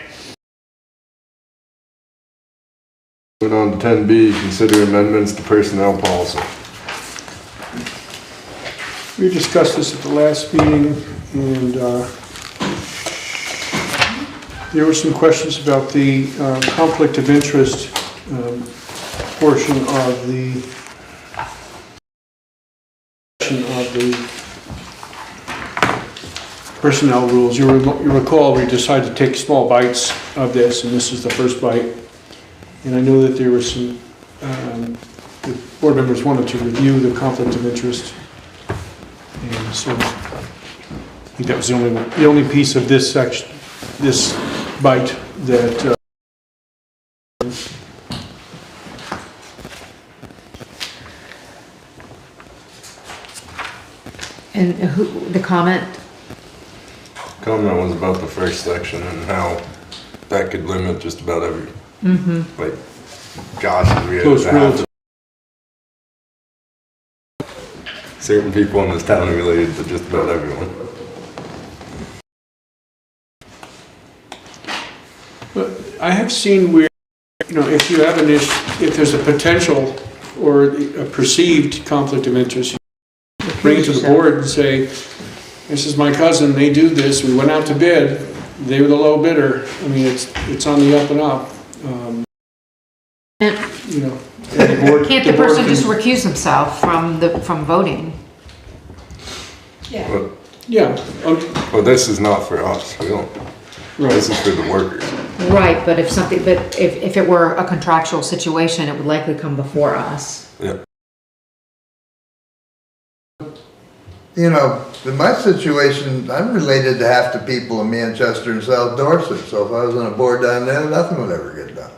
[SPEAKER 3] Moving on to 10B, consider amendments to personnel policy.
[SPEAKER 4] We discussed this at the last meeting, and there were some questions about the conflict of interest portion of the personnel rules. You recall we decided to take small bites of this, and this is the first bite. And I know that there were some, the board members wanted to review the conflict of interest. And so I think that was the only piece of this section, this bite that,
[SPEAKER 2] And the comment,
[SPEAKER 3] Comment was about the first section and how that could limit just about every, like, Josh, we had
[SPEAKER 4] Close
[SPEAKER 3] to have
[SPEAKER 4] rules.
[SPEAKER 3] certain people in this town are related to just about everyone.
[SPEAKER 4] but I have seen where, you know, if you have an issue, if there's a potential or a perceived conflict of interest, you bring it to the board and say, this is my cousin, they do this, we went out to bid, they were the low bidder. I mean, it's on the up and up. You know, and the board.
[SPEAKER 2] can't the
[SPEAKER 4] board
[SPEAKER 2] person
[SPEAKER 4] can-
[SPEAKER 2] just recuse himself from voting?
[SPEAKER 7] Yeah.
[SPEAKER 3] But,
[SPEAKER 4] Yeah,
[SPEAKER 3] but this is not for us, we don't,
[SPEAKER 4] right.
[SPEAKER 3] this is for the workers.
[SPEAKER 2] Right, but if it were a contractual situation, it would likely come before us.
[SPEAKER 3] Yeah.
[SPEAKER 1] You know, in my situation, I'm related to half the people in Manchester and South Dorset, so if I was on a board down there, nothing would ever get done.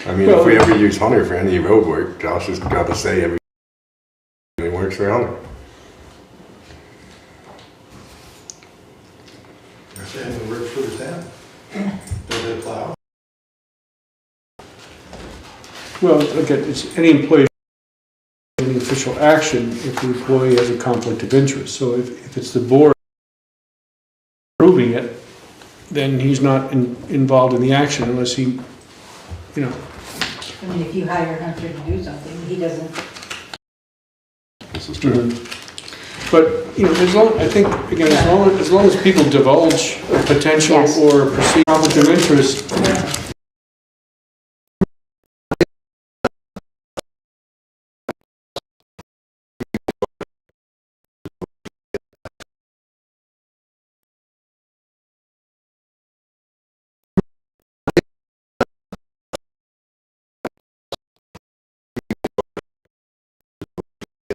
[SPEAKER 3] I mean, if we ever use Hunter for any road work, Josh has got to say every he works for Hunter.
[SPEAKER 10] They're saying it works for the town. Don't they plow?
[SPEAKER 4] Well, again, it's any employee, any official action if the employee has a conflict of interest. So if it's the board approving it, then he's not involved in the action unless he, you know.
[SPEAKER 7] I mean, if you hire Hunter to do something, he doesn't.
[SPEAKER 3] This is true.
[SPEAKER 4] But, you know, I think, again, as long as people divulge a potential
[SPEAKER 2] Yes.
[SPEAKER 4] or perceived conflict of interest,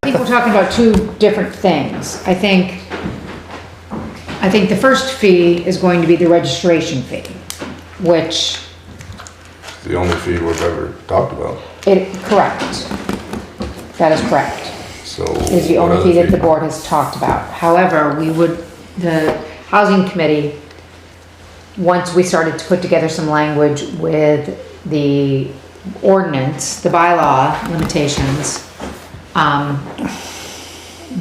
[SPEAKER 2] I think we're talking about two different things. I think the first fee is going to be the registration fee, which
[SPEAKER 3] It's the only fee we've ever talked about,
[SPEAKER 2] correct. That is correct.
[SPEAKER 3] so.
[SPEAKER 2] Is the
[SPEAKER 3] what
[SPEAKER 2] only
[SPEAKER 3] other
[SPEAKER 2] fee that the board has talked about. However, the housing committee, once we started to put together some language with the ordinance, the bylaw limitations,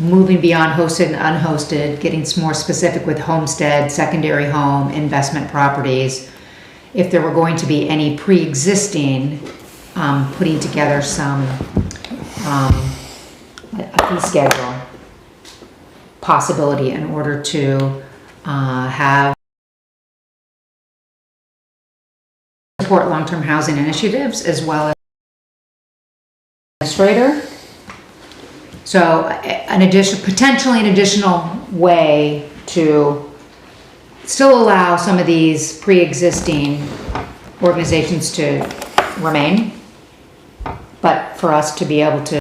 [SPEAKER 2] moving beyond hosted and unhosted, getting more specific with homestead, secondary home, investment properties. If there were going to be any pre-existing, putting together some, a fee schedule possibility in order to have support long-term housing initiatives as well as administrator. So potentially an additional way to still allow some of these pre-existing organizations to remain, but for us to be able to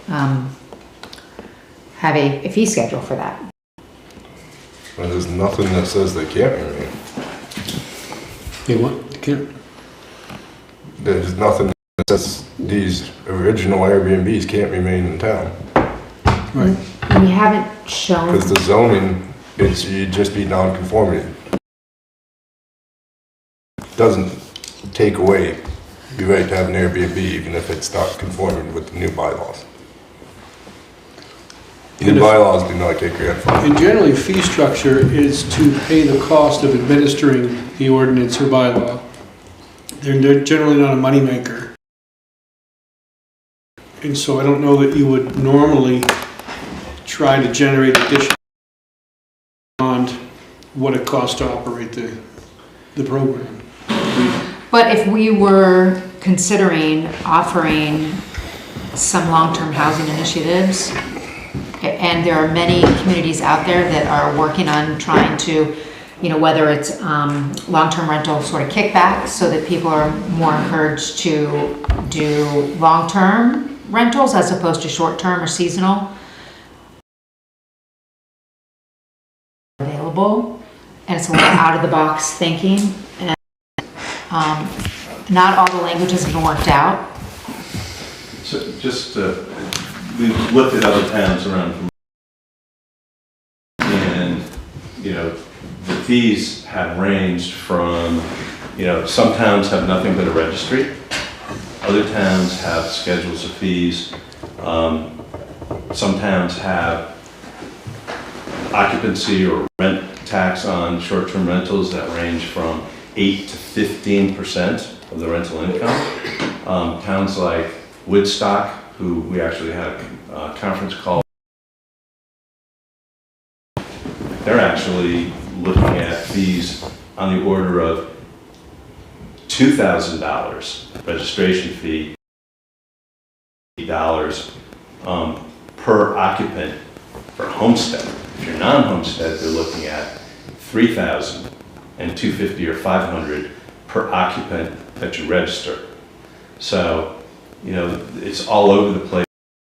[SPEAKER 2] have a fee schedule for that.
[SPEAKER 3] Well, there's nothing that says they can't remain.
[SPEAKER 4] they want, they can't.
[SPEAKER 3] There's nothing that says these original Airbnbs can't remain in town.
[SPEAKER 4] Right.
[SPEAKER 2] We haven't shown,
[SPEAKER 3] Because the zoning, you'd just be non-conformity. Doesn't take away the right to have an Airbnb even if it's not conforming with the new bylaws. The
[SPEAKER 4] And
[SPEAKER 3] new
[SPEAKER 4] if-
[SPEAKER 3] bylaws do not get grandfathered.
[SPEAKER 4] And generally, fee structure is to pay the cost of administering the ordinance or bylaw. They're generally not a moneymaker. And so I don't know that you would normally try to generate additional beyond what it costs to operate the program.
[SPEAKER 2] but if we were considering offering some long-term housing initiatives, and there are many communities out there that are working on trying to whether it's long-term rental sort of kickbacks so that people are more encouraged to do long-term rentals as opposed to short-term or seasonal available. And it's a little out-of-the-box thinking. And not all the language has been worked out.
[SPEAKER 9] So just, we've looked at other towns around, and, the fees have ranged from, some towns have nothing but a registry. Other towns have schedules of fees. Some towns have occupancy or rent tax on short-term rentals that range from 8 to 15% of the rental income. Towns like Woodstock, who we actually had a conference call, they're actually looking at fees on the order of $2,000 registration fee, dollars per occupant for homestead. If you're non-homestead, they're looking at $3,000 and $250 or $500 per occupant that you register. So, it's all over the place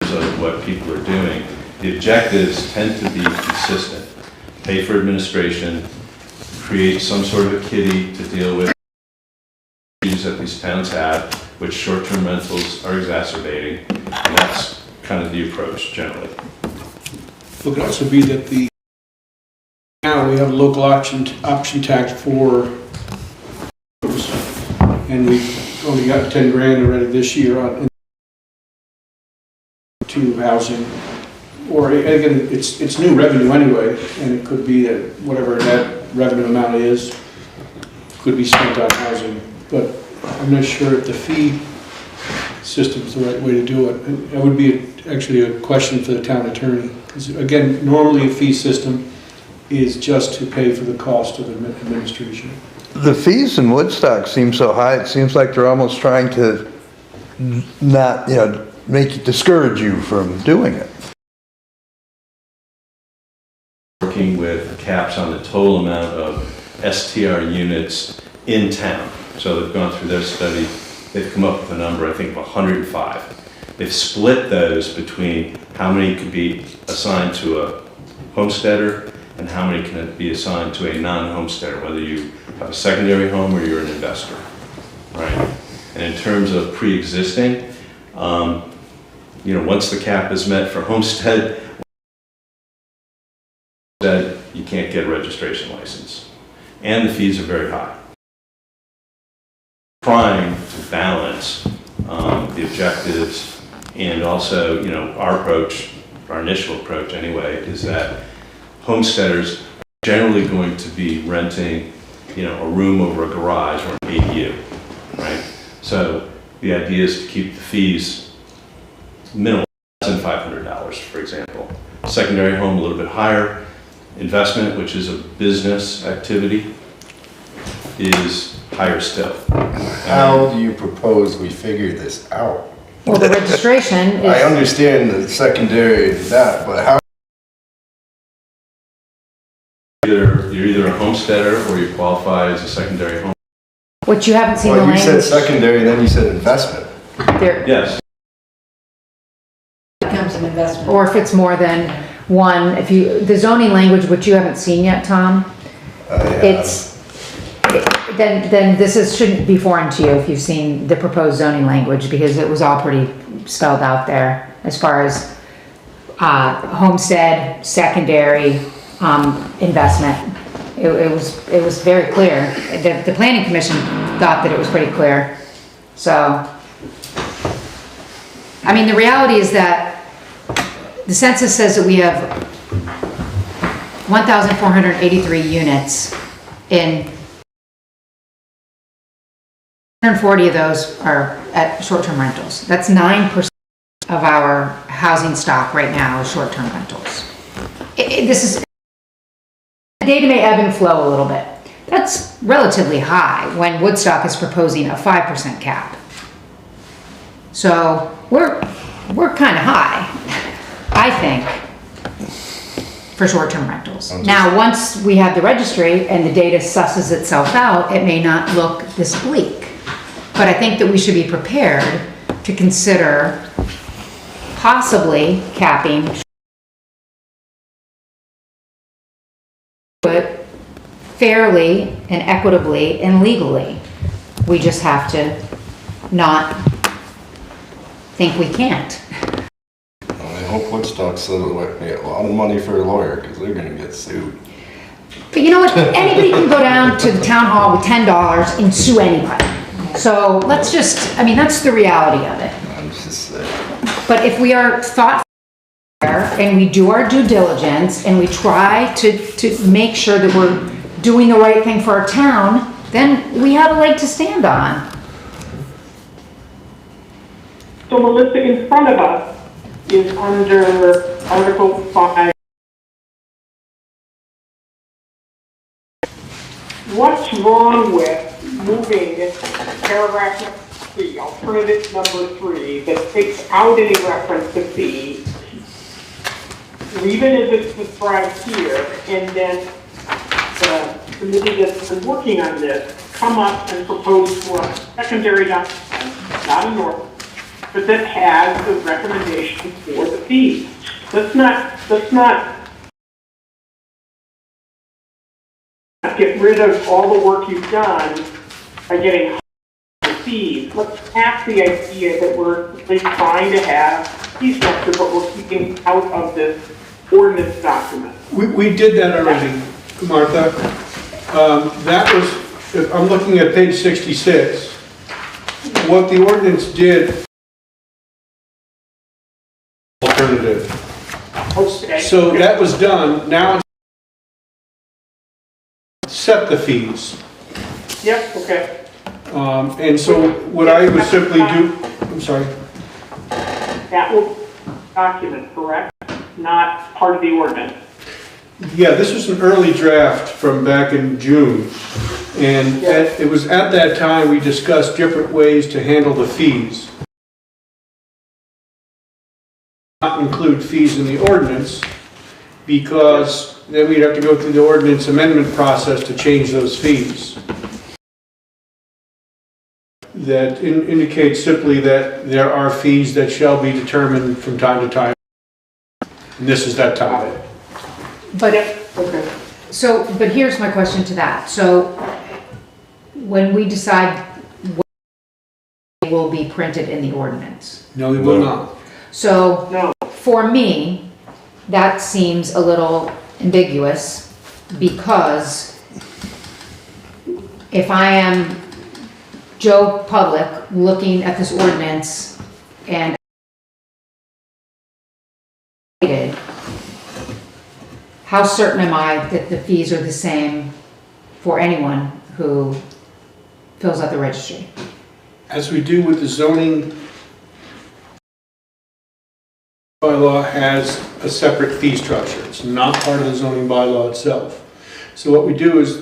[SPEAKER 9] of what people are doing. The objectives tend to be consistent. Pay for administration, create some sort of a kitty to deal with issues that these towns have, which short-term rentals are exacerbating, and that's kind of the approach generally.
[SPEAKER 4] It could also be that now we have a local option tax for, and we've only got 10 grand already this year on to housing. Or again, it's new revenue anyway, and it could be that whatever that revenue amount is could be spent on housing. But I'm not sure if the fee system is the right way to do it. That would be actually a question for the town attorney. Because again, normally a fee system is just to pay for the cost of administration.
[SPEAKER 1] The fees in Woodstock seem so high, it seems like they're almost trying to not, discourage you from doing it.
[SPEAKER 9] Working with caps on the total amount of STR units in town. So they've gone through their study, they've come up with a number, I think, of 105. They've split those between how many could be assigned to a homesteader and how many can be assigned to a non-homesteader, whether you have a secondary home or you're an investor, right? And in terms of pre-existing, once the cap is met for homestead, that you can't get a registration license. And the fees are very high. Trying to balance the objectives and also, our approach, our initial approach anyway, is that homesteaders are generally going to be renting, a room over a garage or an ADU, right? So the idea is to keep the fees minimal, less than $500, for example. Secondary home a little bit higher. Investment, which is a business activity, is higher still.
[SPEAKER 3] How do you propose we figure this out?
[SPEAKER 2] Well, the registration is...
[SPEAKER 3] I understand the secondary to that, but how?
[SPEAKER 9] You're either a homesteader or you qualify as a secondary home.
[SPEAKER 2] What you haven't seen the
[SPEAKER 3] Well, you
[SPEAKER 2] language...
[SPEAKER 3] said secondary, then you said investment.
[SPEAKER 9] Yes.
[SPEAKER 7] Becomes an investment.
[SPEAKER 2] Or if it's more than one, the zoning language, which you haven't seen yet, Tom, then shouldn't be foreign to you if you've seen the proposed zoning language, because it was all pretty spelled out there as far as homestead, secondary, investment. It was very clear. The planning commission thought that it was pretty clear. So, the reality is that the census says that we have 1,483 units in 140 of those are at short-term rentals. That's 9% of our housing stock right now is short-term rentals. The data may ebb and flow a little bit. That's relatively high when Woodstock is proposing a 5% cap. So we're kind of high, I think. for short-term rentals. Now, once we have the registry and the data susses itself out, it may not look this bleak. But I think that we should be prepared to consider possibly capping, but fairly and equitably and legally. We just have to not think we can't.
[SPEAKER 3] I hope Woodstock said it would pay a lot of money for a lawyer, because they're gonna get sued.
[SPEAKER 2] But you know what? Anybody can go down to the town hall with $10 and sue anybody. So let's just, I mean, that's the reality of it.
[SPEAKER 3] I'm just saying.
[SPEAKER 2] But if we are thoughtful and we do our due diligence and we try to make sure that we're doing the right thing for our town, then we have a leg to stand on.
[SPEAKER 5] So the list in front of us is under Article 5. What's wrong with moving paragraph number 3, alternative number 3, that takes out any reference to fee, leave it as it's described here, and then the committee that's been working on this come up and propose for a secondary document, not an ordinance, but that has the recommendation for the fees. Let's not get rid of all the work you've done by getting the fees. Let's pass the idea that we're really trying to have fee structure, but we're keeping out of this ordinance document.
[SPEAKER 4] We did that already, Martha. That was, if I'm looking at page 66, what the ordinance did, alternative.
[SPEAKER 5] Okay.
[SPEAKER 4] So that was done, now it's set the fees.
[SPEAKER 5] Yep, okay.
[SPEAKER 4] And so what I would simply do, I'm sorry,
[SPEAKER 5] That will document, correct? Not part of the ordinance.
[SPEAKER 4] yeah, this was an early draft from back in June. And it was at that time we discussed different ways to handle the fees. Not include fees in the ordinance, because then we'd have to go through the ordinance amendment process to change those fees. That indicates simply that there are fees that shall be determined from time to time. And this is that time.
[SPEAKER 2] But
[SPEAKER 5] Okay.
[SPEAKER 2] so, but here's my question to that. So when we decide what will be printed in the ordinance.
[SPEAKER 4] No, we will not.
[SPEAKER 2] So
[SPEAKER 5] No.
[SPEAKER 2] for me, that seems a little ambiguous, because if I am Joe Public looking at this ordinance and how certain am I that the fees are the same for anyone who fills out the registry?
[SPEAKER 4] As we do with the zoning bylaw, has a separate fee structure. It's not part of the zoning bylaw itself. So what we do is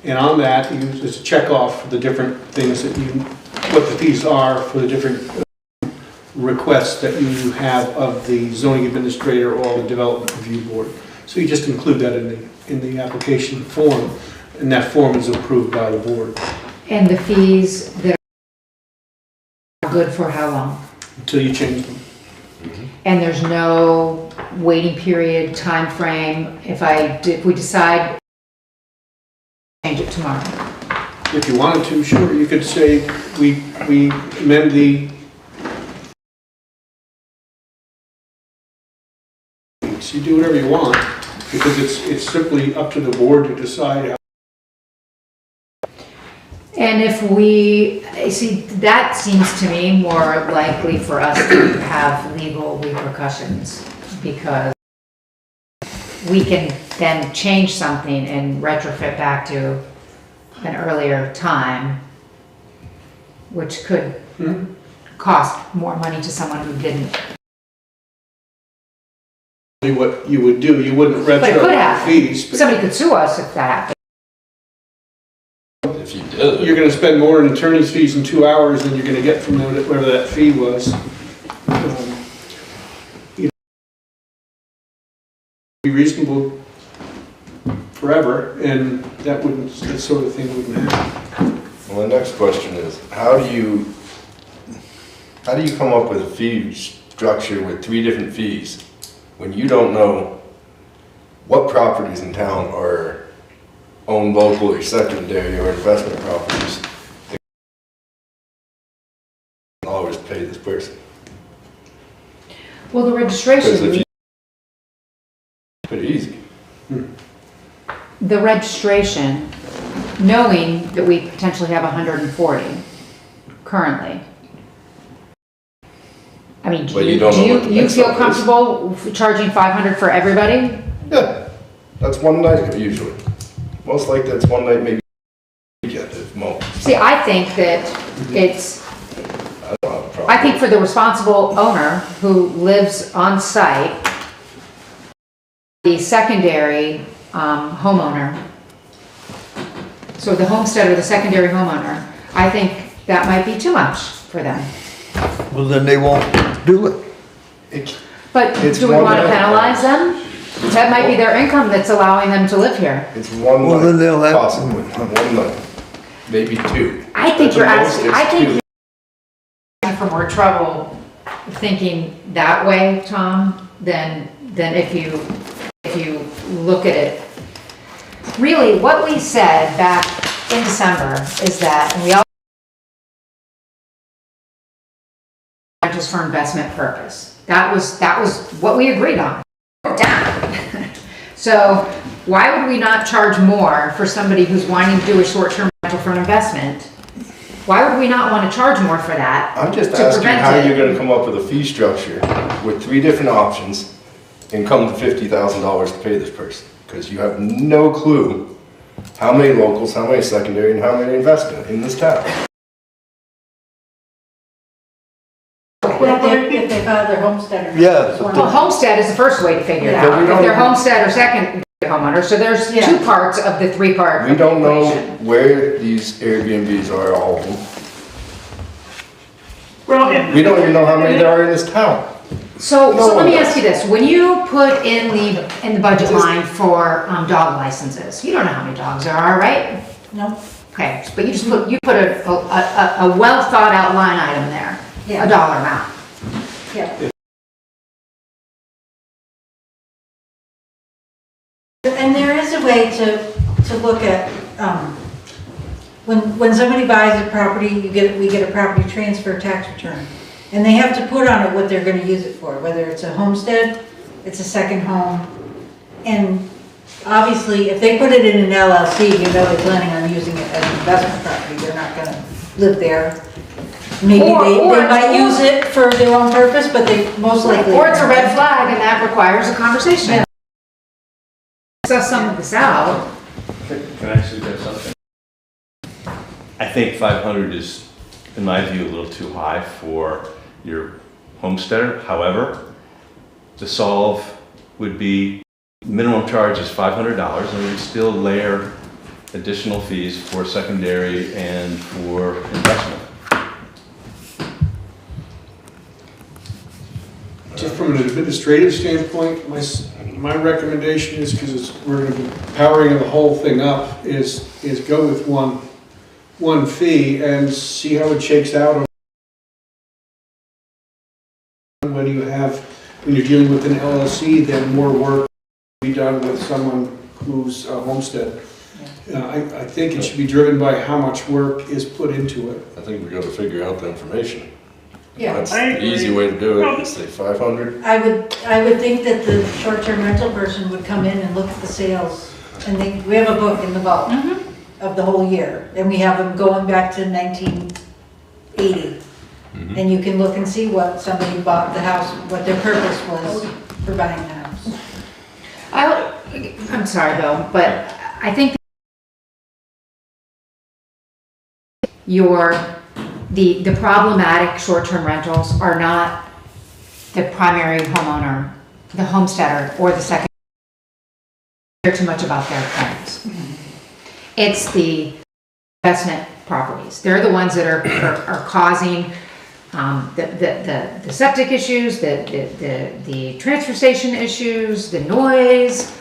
[SPEAKER 4] and on that, you just check off the different things that what the fees are for the different requests that you have of the zoning administrator or the development review board. So you just include that in the application form, and that form is approved by the board.
[SPEAKER 2] And the fees that are good for how long?
[SPEAKER 4] Until you change them.
[SPEAKER 2] And there's no waiting period, time frame. If we decide change it tomorrow.
[SPEAKER 4] If you wanted to, sure, you could say we amend the. So you do whatever you want, because it's simply up to the board to decide.
[SPEAKER 2] And if we, see, that seems to me more likely for us to have legal repercussions, because we can then change something and retrofit back to an earlier time, which could cost more money to someone who didn't.
[SPEAKER 4] What you would do, you wouldn't
[SPEAKER 2] But it could
[SPEAKER 4] retro
[SPEAKER 2] happen.
[SPEAKER 4] fees. But
[SPEAKER 2] Somebody could sue us if that happened.
[SPEAKER 3] If you did.
[SPEAKER 4] you're going to spend more in attorney's fees in 2 hours than you're going to get from whatever that fee was. be reasonable forever, and that sort of thing wouldn't happen.
[SPEAKER 3] Well, the next question is, how do you come up with a fee structure with 3 different fees when you don't know what properties in town are owned locally, secondary, or investment properties? Always pay this person.
[SPEAKER 2] Well, the
[SPEAKER 3] Because if
[SPEAKER 2] registration,
[SPEAKER 3] you, pretty easy.
[SPEAKER 2] the registration, knowing that we potentially have 140 currently. I mean, do
[SPEAKER 3] But you
[SPEAKER 2] you,
[SPEAKER 3] don't know what the
[SPEAKER 2] you
[SPEAKER 3] next
[SPEAKER 2] feel
[SPEAKER 3] one is.
[SPEAKER 2] comfortable charging 500 for everybody?
[SPEAKER 3] Yeah, that's one night usually. Most likely that's one night, maybe weekend at most.
[SPEAKER 2] See, I think that it's,
[SPEAKER 3] I don't have a problem.
[SPEAKER 2] I think for the responsible owner who lives on site, the secondary homeowner, so the homestead or the secondary homeowner, I think that might be too much for them.
[SPEAKER 1] Well, then they won't do it.
[SPEAKER 2] But
[SPEAKER 3] It's
[SPEAKER 2] do we
[SPEAKER 3] one
[SPEAKER 2] want to
[SPEAKER 3] night.
[SPEAKER 2] penalize them? That might be their income that's allowing them to live here.
[SPEAKER 3] It's one
[SPEAKER 1] Well, then
[SPEAKER 3] night,
[SPEAKER 1] they'll have-
[SPEAKER 3] possibly, one night, maybe 2.
[SPEAKER 2] I think
[SPEAKER 3] At
[SPEAKER 2] you're
[SPEAKER 3] the most,
[SPEAKER 2] asking,
[SPEAKER 3] it's
[SPEAKER 2] I think
[SPEAKER 3] 2.
[SPEAKER 2] you're asking for more trouble thinking that way, Tom, than if you look at it. Really, what we said back in December is that, and we all rentals for investment purpose. That was what we agreed on. Down. So why would we not charge more for somebody who's wanting to do a short-term rental for an investment? Why would we not want to charge more for that?
[SPEAKER 3] I'm just
[SPEAKER 2] to
[SPEAKER 3] asking
[SPEAKER 2] prevent
[SPEAKER 3] how
[SPEAKER 2] it?
[SPEAKER 3] you're gonna come up with a fee structure with 3 different options and come to $50,000 to pay this person. Because you have no clue how many locals, how many secondary, and how many investment in this town.
[SPEAKER 7] If they file their homestead or.
[SPEAKER 1] Yes.
[SPEAKER 2] Well, homestead is the first way to figure it
[SPEAKER 3] Yeah, but
[SPEAKER 2] out.
[SPEAKER 3] we
[SPEAKER 2] If
[SPEAKER 3] don't
[SPEAKER 2] they're
[SPEAKER 3] even-
[SPEAKER 2] homestead or second homeowner, so there's
[SPEAKER 7] Yeah.
[SPEAKER 2] 2 parts of the 3-part
[SPEAKER 3] We don't know
[SPEAKER 2] equation.
[SPEAKER 3] where these Airbnbs are, all of them.
[SPEAKER 5] Well, and.
[SPEAKER 3] We don't even know how many there are in this town.
[SPEAKER 2] So
[SPEAKER 3] No
[SPEAKER 2] let
[SPEAKER 3] one
[SPEAKER 2] me
[SPEAKER 3] does.
[SPEAKER 2] ask you this, when you put in the budget line for dog licenses, you don't know how many dogs there are, right?
[SPEAKER 7] No,
[SPEAKER 2] Okay, but you just put a well thought out line item there,
[SPEAKER 7] Yeah.
[SPEAKER 2] a dollar amount.
[SPEAKER 7] yeah. And there is a way to look at, when somebody buys a property, we get a property transfer tax return. And they have to put on it what they're gonna use it for, whether it's a homestead, it's a second home. And obviously, if they put it in an LLC, you know they're planning on using it as an investment property, they're not gonna live there. Maybe they might use it for their own purpose, but they most likely.
[SPEAKER 2] Or it's a red flag and that requires a conversation. Suss some of this out.
[SPEAKER 9] Can I suggest something? I think 500 is, in my view, a little too high for your homesteader. However, to solve would be, minimum charge is $500, and we still layer additional fees for secondary and for investment.
[SPEAKER 4] Just from an administrative standpoint, my recommendation is, because we're gonna be powering the whole thing up, is go with one fee and see how it shakes out. When you're dealing with an LLC, then more work will be done with someone who's a homestead. I think it should be driven by how much work is put into it.
[SPEAKER 3] I think we gotta figure out the information.
[SPEAKER 7] Yeah.
[SPEAKER 3] That's
[SPEAKER 5] I
[SPEAKER 3] the
[SPEAKER 5] agree.
[SPEAKER 3] easy way to do it, say 500.
[SPEAKER 7] I would think that the short-term rental person would come in and look at the sales, and we have a book in the vault of the whole year, and we have them going back to 1980. And you can look and see what somebody bought the house, what their purpose was for buying the house.
[SPEAKER 2] I'm sorry, Bill, but I think the problematic short-term rentals are not the primary homeowner, the homesteader, or the second. Care too much about their parents. It's the investment properties. They're the ones that are causing the septic issues, the transfer station issues, the noise.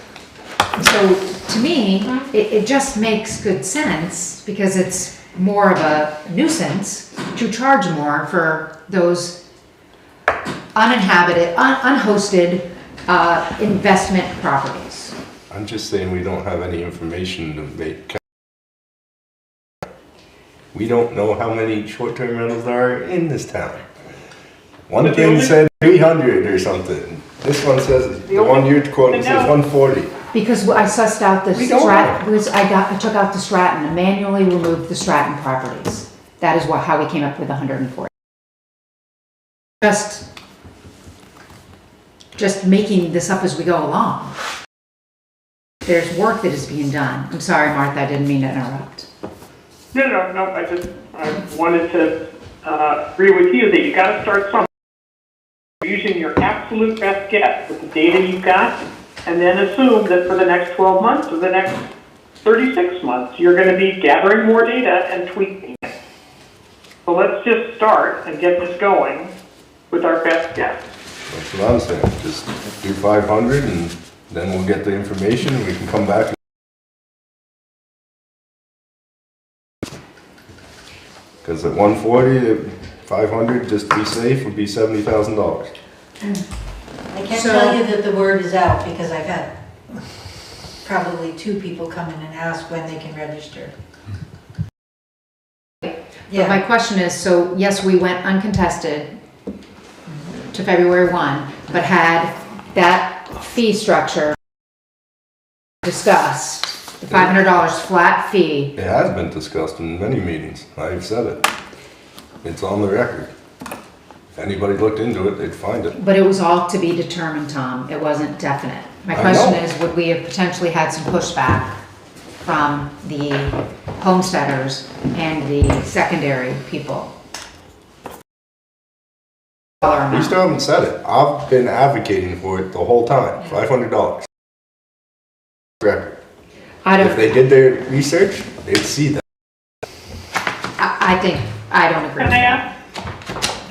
[SPEAKER 2] So to me, it just makes good sense because it's more of a nuisance to charge more for those uninhabited, unhosted investment properties.
[SPEAKER 3] I'm just saying we don't have any information to make. We don't know how many short-term rentals there are in this town. One thing said 300 or something. This one says, the one you're quoting says 140.
[SPEAKER 2] Because I sussed out the
[SPEAKER 3] We don't
[SPEAKER 2] Stratton, because I took out the Stratton and manually removed the Stratton properties. That is how we came up with 140. Just making this up as we go along. There's work that is being done. I'm sorry, Martha, I didn't mean to interrupt.
[SPEAKER 5] No, I wanted to agree with you that you gotta start somewhere. Using your absolute best guess with the data you've got, and then assume that for the next 12 months or the next 36 months, you're gonna be gathering more data and tweaking it. So let's just start and get this going with our best guess.
[SPEAKER 3] That's what I'm saying. Just do 500 and then we'll get the information and we can come back. Because at 140, 500, just to be safe, would be $70,000.
[SPEAKER 7] I can't tell you that the word is out because I've had probably 2 people come in and ask when they can register.
[SPEAKER 2] But my question is, so yes, we went uncontested to February 1, but had that fee structure discussed, the $500 flat fee.
[SPEAKER 3] It has been discussed in many meetings. I've said it. It's on the record. If anybody looked into it, they'd find it.
[SPEAKER 2] But it was all to be determined, Tom. It wasn't definite. My
[SPEAKER 3] I
[SPEAKER 2] question
[SPEAKER 3] know.
[SPEAKER 2] is, would we have potentially had some pushback from the homesteaders and the secondary people?
[SPEAKER 3] We still haven't said it. I've been advocating for it the whole time. $500. Record. If they did their research, they'd see that.
[SPEAKER 2] I think, I don't agree with that.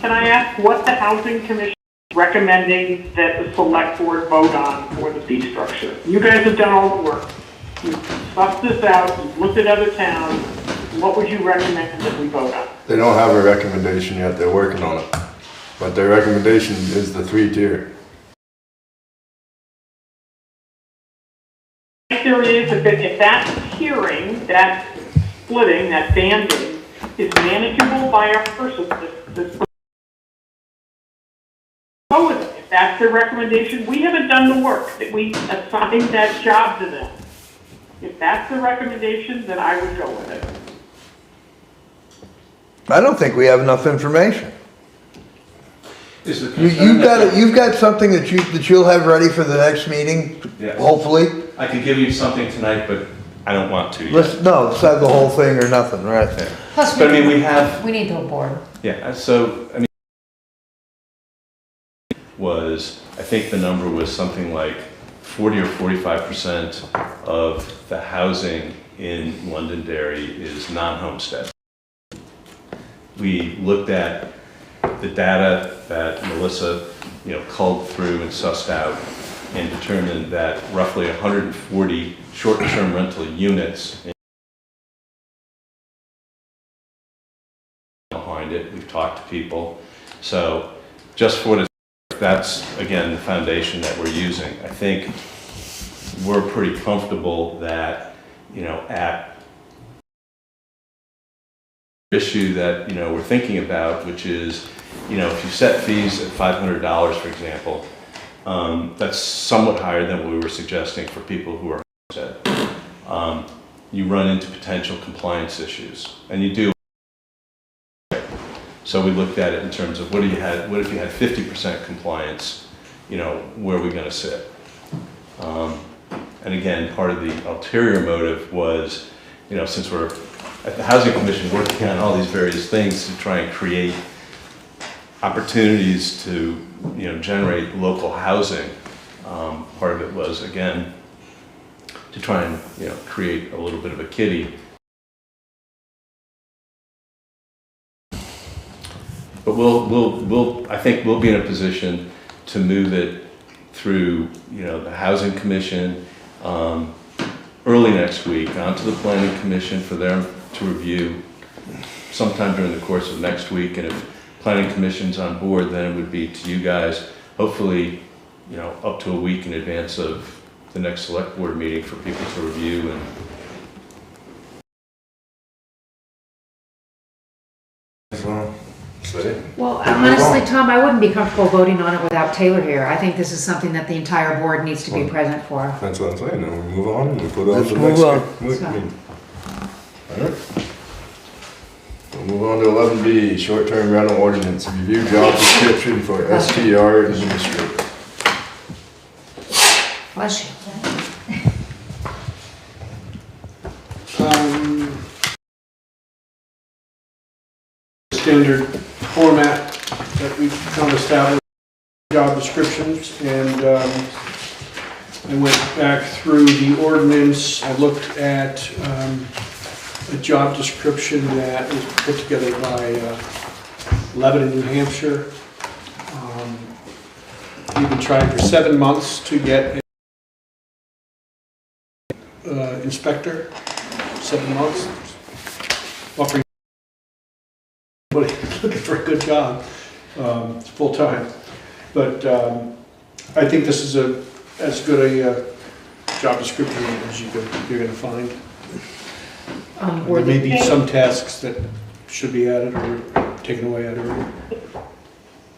[SPEAKER 5] Can I ask what the Housing Commission is recommending that the select board vote on for the fee structure? You guys have done all the work. You've sussed this out, you've looked at other towns. What would you recommend that we vote on?
[SPEAKER 3] They don't have a recommendation yet. They're working on it. But their recommendation is the 3-tier.
[SPEAKER 5] If there is, if that tiering, that splitting, that banding is manageable by our person, go with it. If that's their recommendation, we haven't done the work, that we assigned that job to them. If that's the recommendation, then I would go with it.
[SPEAKER 1] I don't think we have enough information.
[SPEAKER 9] Is the
[SPEAKER 1] You've got something that you'll have ready for the next meeting,
[SPEAKER 9] Yes.
[SPEAKER 1] hopefully?
[SPEAKER 9] I could give you something tonight, but I don't want to yet.
[SPEAKER 1] Let's have the whole thing or nothing, right?
[SPEAKER 2] Plus,
[SPEAKER 9] But I mean, we have,
[SPEAKER 2] we need the whole board.
[SPEAKER 9] yeah, so, I mean, I think the number was something like 40 or 45% of the housing in Londonderry is non-homestead. We looked at the data that Melissa, culled through and sussed out and determined that roughly 140 short-term rental units behind it. We've talked to people. So just for the, that's again the foundation that we're using. I think we're pretty comfortable that, at issue that, we're thinking about, which is, if you set fees at $500, for example, that's somewhat higher than what we were suggesting for people who are homestead. You run into potential compliance issues, and you do. So we looked at it in terms of what if you had 50% compliance, where are we going to sit? And again, part of the ulterior motive was, since we're at the Housing Commission working on all these various things to try and create opportunities to, generate local housing. Part of it was, again, to try and, create a little bit of a kitty. But I think we'll be in a position to move it through, the Housing Commission, early next week, onto the Planning Commission for them to review sometime during the course of next week. And if Planning Commission's on board, then it would be to you guys, hopefully, up to a week in advance of the next select board meeting for people to review and
[SPEAKER 2] Well, honestly, Tom, I wouldn't be comfortable voting on it without Taylor here. I think this is something that the entire board needs to be present for.
[SPEAKER 3] That's what I'm saying, then we move on and we put it on
[SPEAKER 1] Let's
[SPEAKER 3] to the
[SPEAKER 1] move
[SPEAKER 3] next
[SPEAKER 1] on.
[SPEAKER 3] meeting. Alright. We'll move on to 11B, short-term rental ordinance, review job description for STR administrator.
[SPEAKER 2] Bless you.
[SPEAKER 4] Standard format that we've come to establish job descriptions, and I went back through the ordinance. I looked at a job description that was put together by Lebanon, New Hampshire. We've been trying for 7 months to get an inspector. 7 months. Offering looking for a good job, full-time. But I think this is as good a job description as you're going to find. There may be some tasks that should be added or taken away out of it.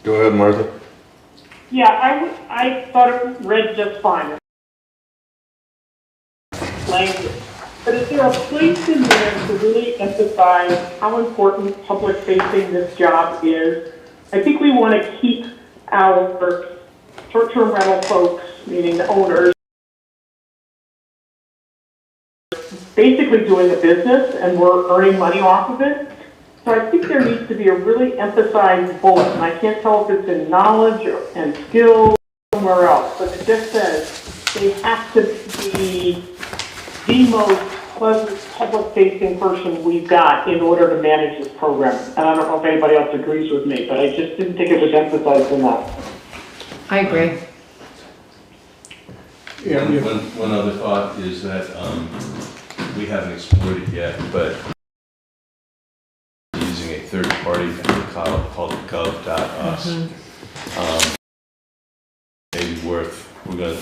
[SPEAKER 3] Go ahead, Martha.
[SPEAKER 5] Yeah, I thought it read just fine. Language. But is there a place in there to really emphasize how important public-facing this job is? I think we want to keep our short-term rental folks, meaning the owners, basically doing the business, and we're earning money off of it. So I think there needs to be a really emphasized bullet, and I can't tell if it's in knowledge and skill or somewhere else, but it just says they have to be the most pleasant public-facing person we've got in order to manage this program. And I don't know if anybody else agrees with me, but I just didn't think it was emphasized enough.
[SPEAKER 2] I agree.
[SPEAKER 4] Yeah,
[SPEAKER 9] one other thought is that we haven't explored it yet, but using a third party called gov.us, maybe we're going to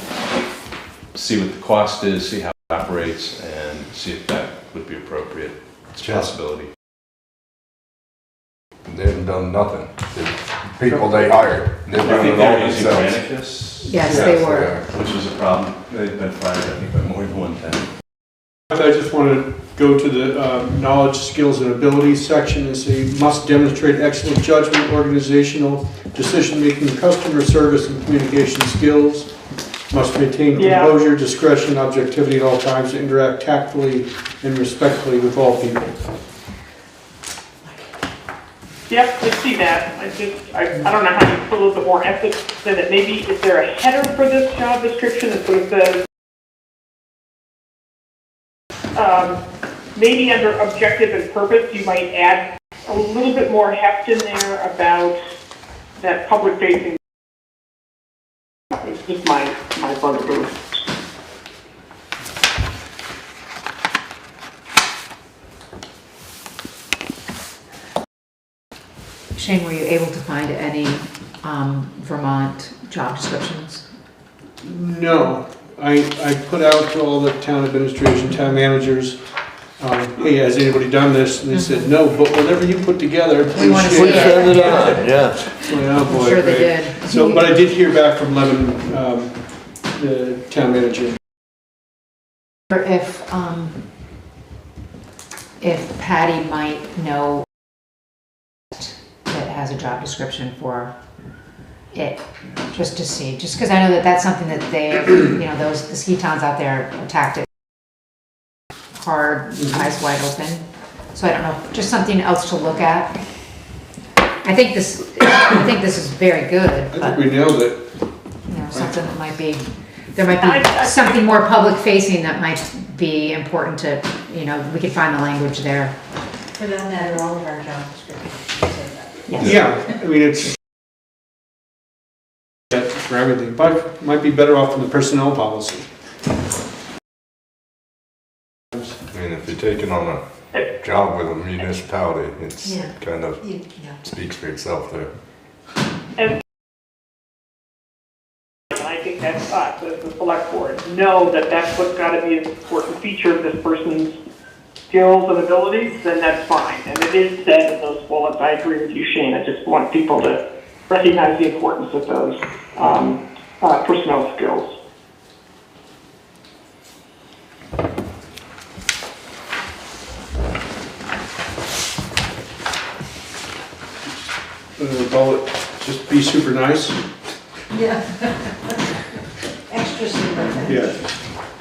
[SPEAKER 9] see what the cost is, see how it operates, and see if that would be appropriate. It's a possibility.
[SPEAKER 3] They haven't done nothing. The people they hired, they've
[SPEAKER 9] I
[SPEAKER 3] done
[SPEAKER 9] think
[SPEAKER 3] it all
[SPEAKER 9] they're using
[SPEAKER 3] themselves.
[SPEAKER 9] Granicus.
[SPEAKER 2] Yes, they were.
[SPEAKER 9] Which is a problem. They've been fired, I think, by more than one time.
[SPEAKER 4] I just want to go to the knowledge, skills, and abilities section and say, must demonstrate excellent judgment, organizational, decision-making, customer service, and communication skills. Must maintain composure, discretion, objectivity at all times, to interact tactfully and respectfully with all people.
[SPEAKER 5] Yep, I see that. I don't know how you put a little bit more emphasis in it. Maybe, is there a header for this job description that sort of says, maybe under objective and purpose, you might add a little bit more heft in there about that public facing. It's just my bugaboo.
[SPEAKER 2] Shane, were you able to find any Vermont job descriptions?
[SPEAKER 4] No, I put out to all the town administration, town managers, hey, has anybody done this? And they said, no, but whatever you put together,
[SPEAKER 2] We
[SPEAKER 4] please
[SPEAKER 2] wanna
[SPEAKER 4] share.
[SPEAKER 2] see it.
[SPEAKER 1] Send it on, yeah.
[SPEAKER 4] Well, oh boy,
[SPEAKER 2] Sure they
[SPEAKER 4] great.
[SPEAKER 2] did.
[SPEAKER 4] So, but I did hear back from Lebanon, the town manager.
[SPEAKER 2] Or if Patty might know that has a job description for it, just to see, just because I know that that's something that they, the ski towns out there attacked it hard, eyes wide open. So I don't know, just something else to look at. I think this is very good,
[SPEAKER 4] I
[SPEAKER 2] but
[SPEAKER 4] think we nailed it.
[SPEAKER 2] something that might be, there might be something more public facing that might be important to, we could find the language there.
[SPEAKER 7] For that matter, all of our job descriptions say that.
[SPEAKER 4] Yeah, I mean, it's for everything, but might be better off in the personnel policy.
[SPEAKER 3] I mean, if you're taking on a job with a municipality, it's
[SPEAKER 7] Yeah.
[SPEAKER 3] kind of
[SPEAKER 7] Yeah.
[SPEAKER 3] speaks for itself there.
[SPEAKER 5] And I think that's us, as the select board, know that that's what's gotta be an important feature of this person's skills and abilities, then that's fine. And it is said in those bullets, I agree with you, Shane, I just want people to recognize the importance of those personnel skills.
[SPEAKER 4] Call it, just be super nice.
[SPEAKER 7] Yeah. Extra super.
[SPEAKER 4] Yeah.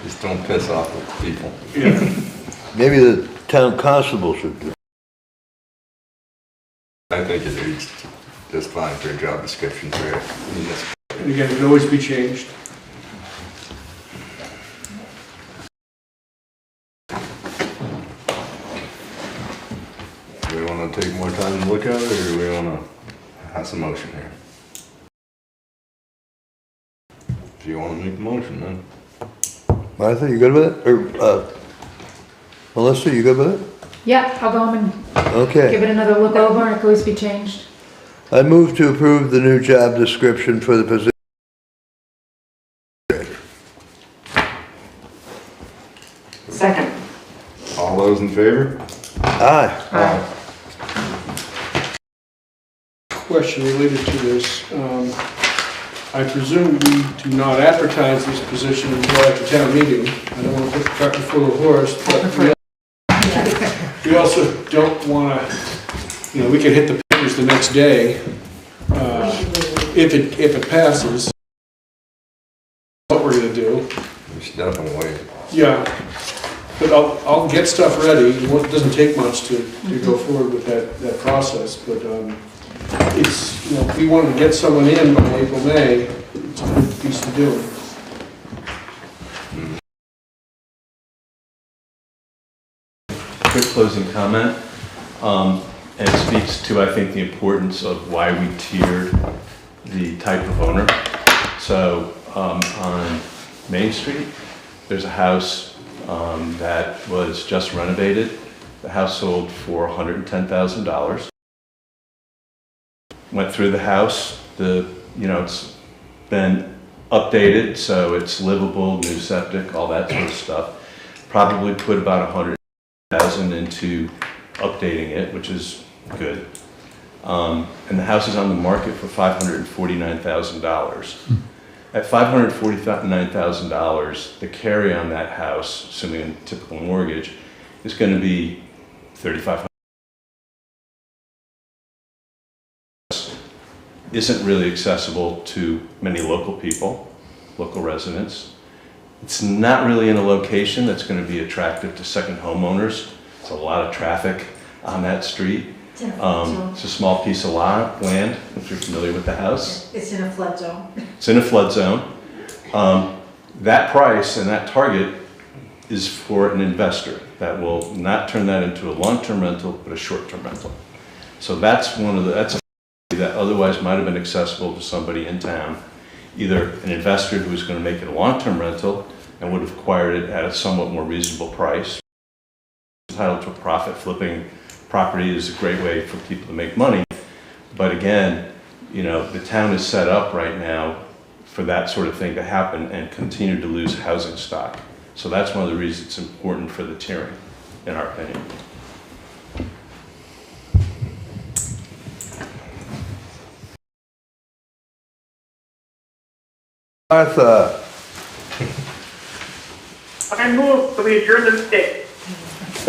[SPEAKER 3] Just don't piss off the people.
[SPEAKER 4] Yeah.
[SPEAKER 1] Maybe the town constable should do.
[SPEAKER 3] I think it reads just fine for a job description for it. I mean, that's-
[SPEAKER 4] And again, it can always be changed.
[SPEAKER 3] Do we want to take more time to look at it, or do we want to have some motion here? If you want to make the motion, then.
[SPEAKER 1] Martha, you good with it? Or, Melissa, you good with it?
[SPEAKER 2] Yeah, I'll go home and give
[SPEAKER 1] Okay.
[SPEAKER 2] it another look over and it can always be changed.
[SPEAKER 1] I move to approve the new job description for the position.
[SPEAKER 5] Second.
[SPEAKER 3] All those in favor?
[SPEAKER 1] Aye.
[SPEAKER 4] Question related to this. I presume we do not advertise this position until after town meeting. I don't want to put the cart before the horse, but we also don't want to, we could hit the papers the next day if it passes. What we're going to do.
[SPEAKER 3] We should definitely wait.
[SPEAKER 4] Yeah, but I'll get stuff ready. It doesn't take much to go forward with that process, but it's, if we want to get someone in by April, May, it's a good piece to do.
[SPEAKER 9] Quick closing comment, and it speaks to, I think, the importance of why we tiered the type of owner. So on Main Street, there's a house that was just renovated. The house sold for $110,000. Went through the house, it's been updated, so it's livable, new septic, all that sort of stuff. Probably put about $100,000 into updating it, which is good. And the house is on the market for $549,000. At $549,000, the carry on that house, assuming a typical mortgage, is going to be $3,500. Isn't really accessible to many local people, local residents. It's not really in a location that's going to be attractive to second homeowners. It's a lot of traffic on that street. It's a small piece of land, if you're familiar with the house.
[SPEAKER 7] It's in a flood zone.
[SPEAKER 9] It's in a flood zone. That price and that target is for an investor that will not turn that into a long-term rental, but a short-term rental. So that's that's a that otherwise might have been accessible to somebody in town, either an investor who was going to make it a long-term rental and would have acquired it at a somewhat more reasonable price. Entitled to a profit. Flipping property is a great way for people to make money. But again, the town is set up right now for that sort of thing to happen and continue to lose housing stock. So that's one of the reasons it's important for the tiering, in our opinion.
[SPEAKER 1] Martha,
[SPEAKER 5] I move that we adjourn the meeting.